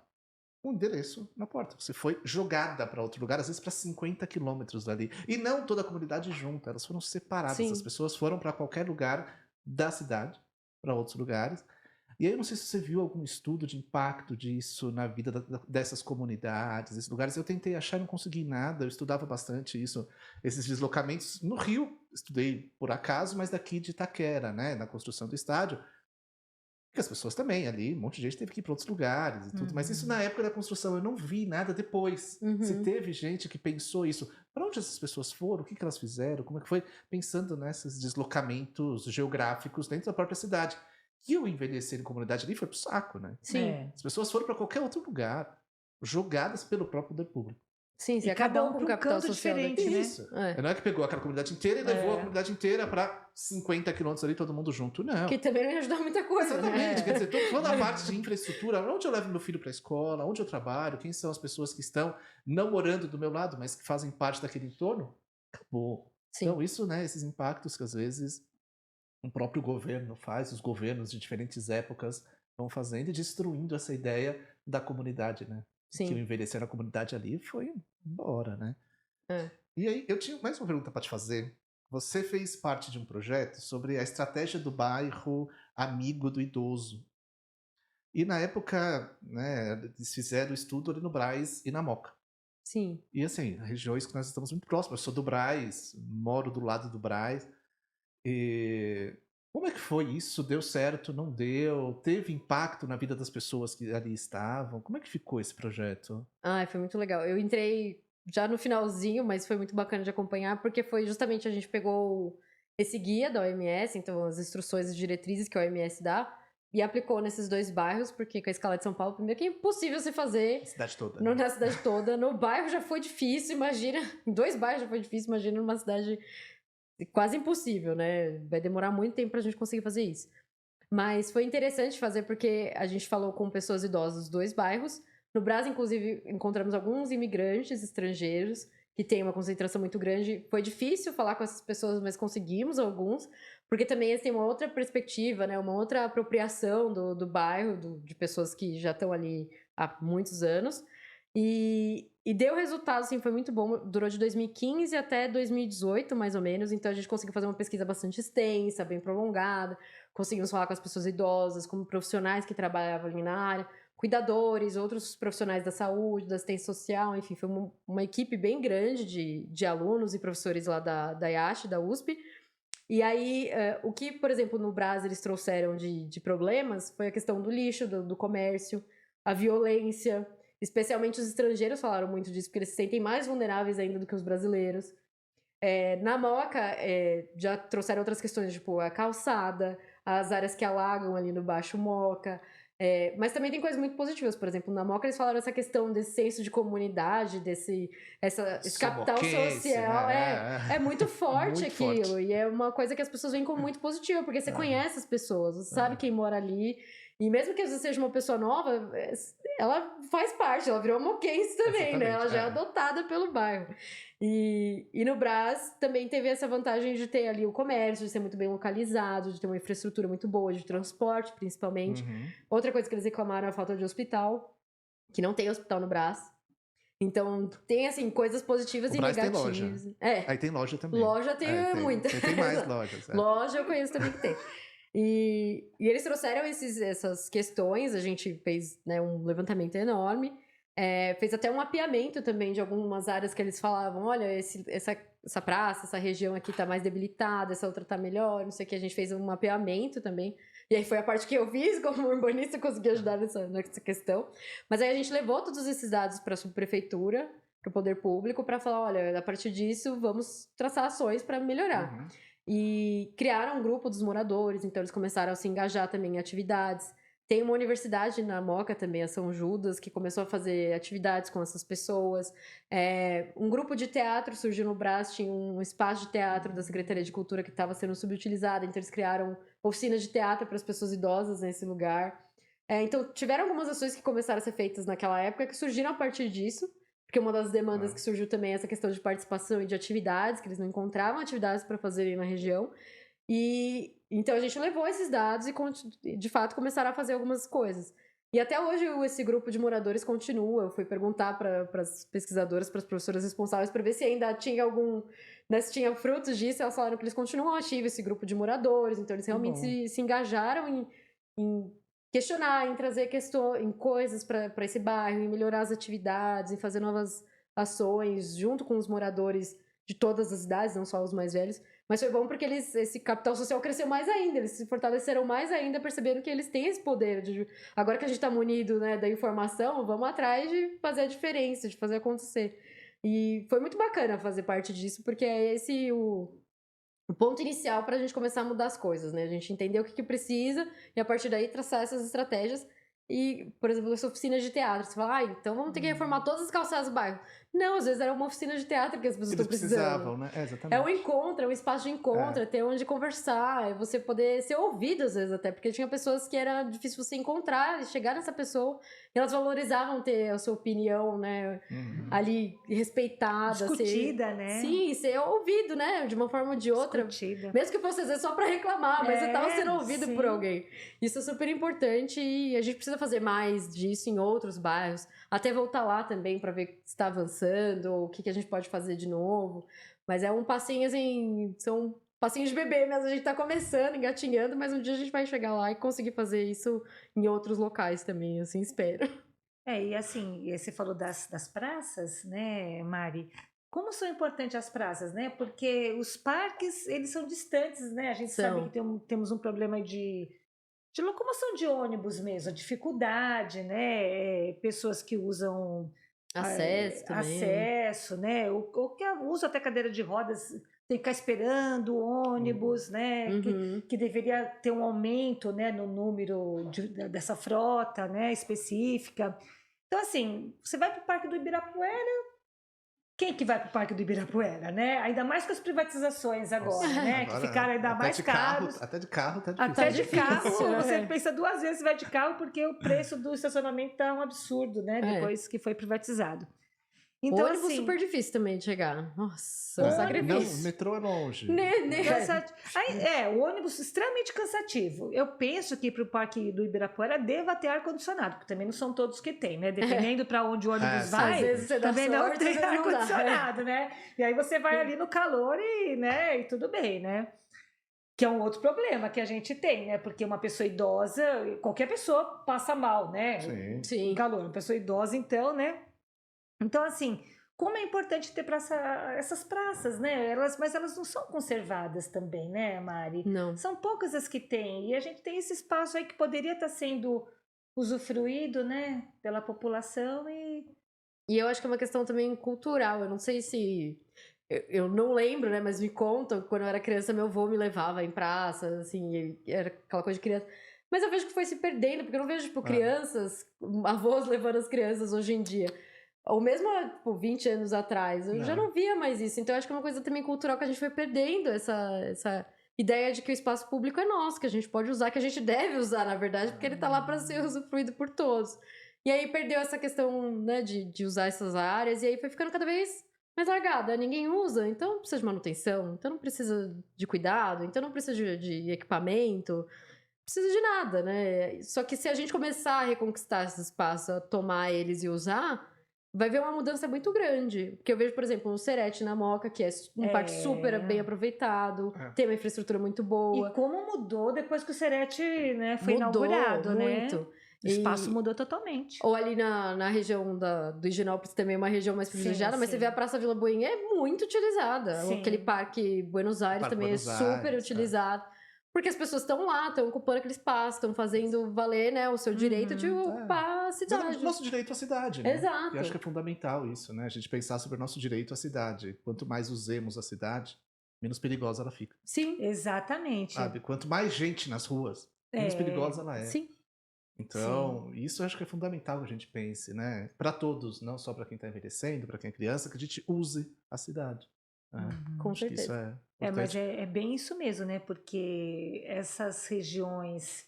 um endereço na porta. Você foi jogada para outro lugar, às vezes para 50 quilômetros dali. E não toda a comunidade junta, elas foram separadas. Sim. As pessoas foram para qualquer lugar da cidade, para outros lugares. E aí eu não sei se você viu algum estudo de impacto disso na vida dessas comunidades, desses lugares. Eu tentei achar e não consegui nada. Eu estudava bastante isso, esses deslocamentos. No Rio, estudei por acaso, mas daqui de Itaquera, né, na construção do estádio. Porque as pessoas também ali, um monte de gente teve que ir para outros lugares e tudo. Mas isso na época da construção, eu não vi nada depois. Se Uhum. teve gente que pensou isso. Para onde essas pessoas foram? O que elas fizeram? Como é que foi? Pensando nesses deslocamentos geográficos dentro da própria cidade. E o envelhecer em comunidade ali foi pro saco, né? Sim. É. As pessoas foram para qualquer outro lugar, jogadas pelo próprio poder público. Sim, você E cada acabou um com o pra um capital canto social diferente, daqui. né? Isso. É. Não é que pegou aquela comunidade inteira e levou a É. comunidade inteira para 50 quilômetros ali, todo mundo junto. Não. Que também não ia ajudar muita coisa, Exatamente, né? quer dizer, toda a parte de infraestrutura, onde eu levo meu filho para a escola, onde eu trabalho, quem são as pessoas que estão não morando do meu lado, mas que fazem parte daquele entorno, acabou. Sim. Então isso, né, esses impactos que às vezes o próprio governo faz, os governos de diferentes épocas vão fazendo e destruindo essa ideia da comunidade, né? Que o Sim. envelhecer na comunidade ali foi embora, né? É. E aí, eu tinha mais uma pergunta para te fazer. Você fez parte de um projeto sobre a estratégia do bairro amigo do idoso. E na época, né, eles fizeram o estudo ali no Brás e na Moca. Sim. E assim, regiões que nós estamos muito próximos. Eu sou do Brás, moro do lado do Brás. E como é que foi isso? Deu certo? Não deu? Teve impacto na vida das pessoas que ali estavam? Como é que ficou esse projeto? Ai, foi muito legal. Eu entrei já no finalzinho, mas foi muito bacana de acompanhar, porque foi justamente a gente pegou esse guia da OMS, então as instruções e diretrizes que a OMS dá, e aplicou nesses dois bairros, porque com a escala de São Paulo, primeiro que é impossível você fazer A cidade toda. na cidade toda. No bairro já foi difícil, imagina. Em dois bairros já foi difícil, imagina numa cidade quase impossível, né? Vai demorar muito tempo pra gente conseguir fazer isso. Mas foi interessante fazer porque a gente falou com pessoas idosas dos dois bairros. No Brasil, inclusive, encontramos alguns imigrantes estrangeiros que têm uma concentração muito grande. Foi difícil falar com essas pessoas, mas conseguimos alguns, porque também eles têm uma outra perspectiva, né? Uma outra apropriação do bairro, de pessoas que já estão ali há muitos anos. E deu resultado, assim, foi muito bom. Durou de 2015 até 2018, mais ou menos. Então a gente conseguiu fazer uma pesquisa bastante extensa, bem prolongada. Conseguimos falar com as pessoas idosas, como profissionais que trabalhavam ali na área, cuidadores, outros profissionais da saúde, da assistência social, enfim, foi uma equipe bem grande de alunos e professores lá da IASH, da USP. E aí, o que, por exemplo, no Brasil eles trouxeram de problemas foi a questão do lixo, do comércio, a violência, especialmente os estrangeiros falaram muito disso, porque eles se sentem mais vulneráveis ainda do que os brasileiros. Na Moca, já trouxeram outras questões, tipo a calçada, as áreas que alagam ali no Baixo Moca. Mas também tem coisas muito positivas. Por exemplo, na Moca eles falaram essa questão desse senso de comunidade, esse capital Somoquense, social. né? É muito forte Muito aquilo. forte. E é uma coisa que as pessoas veem como muito positiva, porque você conhece as pessoas, você sabe quem mora ali. E mesmo que você seja uma pessoa nova, ela faz parte, ela virou moquense também, né? Ela já é adotada pelo bairro. E no Brás também teve essa vantagem de ter ali o comércio, de ser muito bem localizado, de ter uma infraestrutura muito boa, de transporte, principalmente. Outra coisa que eles reclamaram é a falta de hospital, que não tem hospital no Brás. Então, tem, assim, coisas positivas O e Brás tem negativas. loja. Aí tem loja também. Loja tem muita. Tem mais lojas. Loja eu conheço também que tem. E eles trouxeram essas questões, a gente fez, né, um levantamento enorme. Fez até um mapeamento também de algumas áreas que eles falavam, olha, essa praça, essa região aqui tá mais debilitada, essa outra tá melhor, não sei o que. A gente fez um mapeamento também. E aí foi a parte que eu fiz como urbanista, consegui ajudar nessa questão. Mas aí a gente levou todos esses dados para a subprefeitura, para o poder público, para falar, olha, a partir disso, vamos traçar ações para melhorar. Uhum. E criaram um grupo dos moradores, então eles começaram a se engajar também em atividades. Tem uma universidade na Moca também, a São Judas, que começou a fazer atividades com essas pessoas. Um grupo de teatro surgiu no Brás, tinha um espaço de teatro da Secretaria de Cultura que estava sendo subutilizado, então eles criaram oficinas de teatro para as pessoas idosas nesse lugar. Então tiveram algumas ações que começaram a ser feitas naquela época que surgiram a partir disso, porque uma das demandas que surgiu também é essa questão de participação e de atividades, que eles não encontravam atividades para fazerem na região. E então a gente levou esses dados e de fato começaram a fazer algumas coisas. E até hoje esse grupo de moradores continua. Eu fui perguntar para as pesquisadoras, para as professoras responsáveis, para ver se ainda tinha né, se tinha frutos disso. Elas falaram que eles continuam ativos, esse grupo de moradores. Então eles realmente se engajaram em questionar, em trazer em coisas para esse bairro, em melhorar as atividades, em fazer novas ações junto com os moradores de todas as idades, não só os mais velhos. Mas foi bom porque esse capital social cresceu mais ainda, eles se fortaleceram mais ainda, percebendo que eles têm esse poder. Agora que a gente está munido, né, da informação, vamos atrás de fazer a diferença, de fazer acontecer. E foi muito bacana fazer parte disso, porque é esse o ponto inicial para a gente começar a mudar as coisas, né? A gente entender o que precisa e a partir daí traçar essas estratégias. E, por exemplo, essa oficina de teatro, você fala, então vamos ter que reformar todas as calçadas do bairro. Não, às vezes era uma oficina de teatro que as pessoas estão precisando. Precisavam, né? Exatamente. É um encontro, é um espaço de encontro, é ter onde conversar, é você poder ser ouvido às vezes até, porque tinha pessoas que era difícil você encontrar, chegar nessa pessoa, e elas valorizavam ter a sua opinião, né, ali respeitada. Discutida, né? Sim, ser ouvido, né, de uma forma ou de outra. Discutida. Mesmo que fosse às vezes só pra reclamar, mas você tava sendo ouvido por alguém. Isso é super importante e a gente precisa fazer mais disso em outros bairros, até voltar lá também pra ver se tá avançando, ou o que a gente pode fazer de novo. Mas é um passinho assim, são passinhos de bebê mesmo, a gente tá começando, engatinhando, mas um dia a gente vai chegar lá e conseguir fazer isso em outros locais também, assim, espero. E assim, você falou das praças, né, Mari? Como são importantes as praças, né? Porque os parques, eles são distantes, né? A gente sabe que temos um problema de locomoção de ônibus mesmo, dificuldade, né? Pessoas que usam acesso, né? Ou que usam até cadeira de rodas, tem que ficar esperando o ônibus, né? Que deveria ter um aumento, né, no número dessa frota, né, específica. Então, assim, você vai para o Parque do Ibirapuera, quem que vai para o Parque do Ibirapuera, né? Ainda mais com as privatizações agora, né? Agora, que ficaram ainda mais caros. Até de carro tá difícil. Até de carro, você pensa duas vezes se vai de carro, porque o preço do estacionamento tá um absurdo, né? Depois que foi privatizado. Então, o ônibus assim, super difícil também de chegar. Nossa, um sacrifício. Não, o metrô é longe. O ônibus extremamente cansativo. Eu penso que para o Parque do Ibirapuera deva ter ar-condicionado, porque também não são todos que tem, né? Dependendo para onde o ônibus vai, às vezes você também dá não sorte, tem às vezes não dá. ar-condicionado, né? E aí você vai ali no calor e tudo bem, né? Que é um outro problema que a gente tem, né? Porque uma pessoa idosa, qualquer pessoa passa mal, né? Sim. Calor, uma pessoa idosa, então, né? Então, assim, como é importante ter essas praças, né? Mas elas não são conservadas também, né, Mari? Não. São poucas as que tem. E a gente tem esse espaço aí que poderia estar sendo usufruído, né, pela população e eu acho que é uma questão também cultural. Eu não sei se... Eu não lembro, né? Mas me contam, quando eu era criança, meu avô me levava em praça, assim, era aquela coisa de criança. Mas eu vejo que foi se perdendo, porque eu não vejo, tipo, crianças, avós levando as crianças hoje em dia. Ou mesmo, tipo, 20 anos atrás, eu já não via mais isso. Então, eu acho que é uma coisa também cultural que a gente foi perdendo, essa ideia de que o espaço público é nosso, que a gente pode usar, que a gente deve usar, na verdade, porque ele tá lá para ser usufruído por todos. E aí, perdeu essa questão, né, de usar essas áreas, e aí foi ficando cada vez mais largada. Ninguém usa, então não precisa de manutenção, então não precisa de cuidado, então não precisa de equipamento, precisa de nada, né? Só que se a gente começar a reconquistar esses espaços, a tomar eles e usar, vai ver uma mudança muito grande. Porque eu vejo, por exemplo, o Serete na Moca, que é um parque super bem aproveitado, tem uma infraestrutura muito boa. E como mudou depois que o Serete, né, foi mudou inaugurado, muito. né? O espaço mudou totalmente. Ou ali na região do Higienópolis também, uma região mais privilegiada, mas sim. você vê a Praça Vila Buim é muito utilizada. Sim. Aquele Parque Buenos Aires Parque também Buenos é super Aires, utilizado. Porque as pessoas estão lá, estão ocupando aquele espaço, estão fazendo valer, né, o seu direito de ocupar a cidade. Nosso direito à cidade, né? Exato. Eu acho que é fundamental isso, né? A gente pensar sobre o nosso direito à cidade. Quanto mais usemos a cidade, menos perigosa ela fica. Sim. Exatamente. Sabe? Quanto mais gente nas ruas, menos perigosa ela é. Sim. Então, isso eu acho que é fundamental que a gente pense, né? Para todos, não só para quem está envelhecendo, para quem é criança, que a gente use a cidade. Né? Com Acho que isso certeza. é Mas importante. é bem isso mesmo, né? Porque essas regiões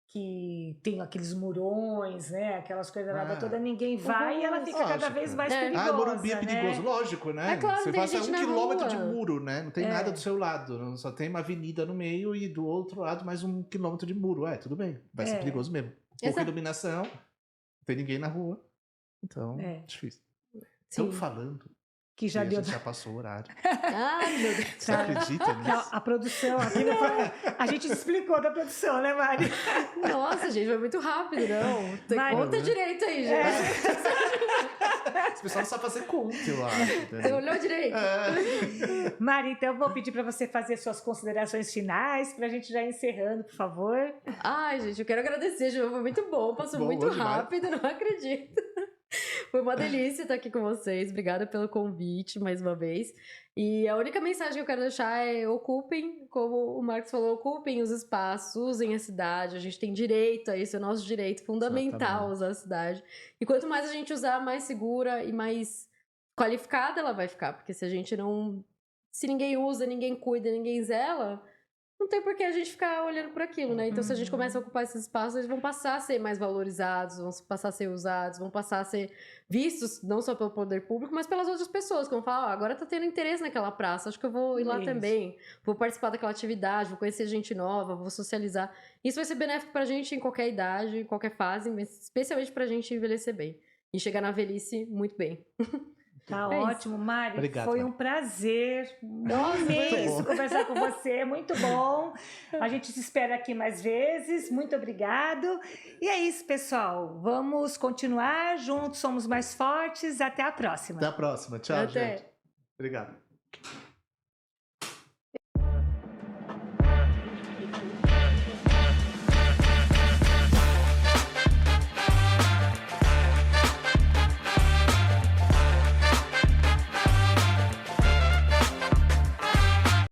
que tem aqueles murões, né? Aquelas coisas nada toda, ninguém vai e ela fica cada Lógico. vez mais É. perigosa. Morumbi é perigoso, né? lógico, né? É claro, Você tem passa gente 1 na quilômetro de rua. muro, né? Não tem nada do seu lado. Só tem uma avenida no meio e do outro lado mais 1 quilômetro de muro. Tudo bem. Vai ser perigoso mesmo. Pouca Exato. iluminação, não tem ninguém na rua. Então, difícil. Estão falando Que já e deu. a gente já passou o horário. Ai, meu Deus. Você acredita nisso? A produção aqui, a gente explicou da produção, né, Mari? Nossa, gente, foi muito rápido, não. Mari- Conta direito aí, gente. Esse pessoal não sabe fazer conta, eu acho. Você entendeu? olhou direito. Mari, então eu vou pedir para você fazer suas considerações finais, para a gente já encerrando, por favor. Ai, gente, eu quero agradecer, Ju. Foi muito bom, passou Bom, muito bom demais. rápido, não acredito. Foi uma delícia estar aqui com vocês. Obrigada pelo convite mais uma vez. E a única mensagem que eu quero deixar é ocupem, como o Marcos falou, ocupem os espaços, usem a cidade. A gente tem direito a isso, é nosso direito fundamental Exatamente. usar a cidade. E quanto mais a gente usar, mais segura e mais qualificada ela vai ficar. Porque se a gente não... Se ninguém usa, ninguém cuida, ninguém zela, não tem por que a gente ficar olhando por aquilo, né? Então, se a gente começa a ocupar esses espaços, eles vão passar a ser mais valorizados, vão passar a ser usados, vão passar a ser vistos, não só pelo poder público, mas pelas outras pessoas, que vão falar, agora tá tendo interesse naquela praça, acho que eu vou ir lá Isso. também, vou participar daquela atividade, vou conhecer gente nova, vou socializar. Isso vai ser benéfico pra gente em qualquer idade, em qualquer fase, mas especialmente pra gente envelhecer bem. E chegar na velhice muito bem. Tá É isso. ótimo, Mari. Obrigado, Foi Mari. um prazer Nossa, imenso bom. conversar com você. Muito bom. A gente te espera aqui mais vezes. Muito obrigado. E é isso, pessoal. Vamos continuar juntos, somos mais fortes. Até a próxima. Até a próxima. Tchau, Até. gente. Obrigado.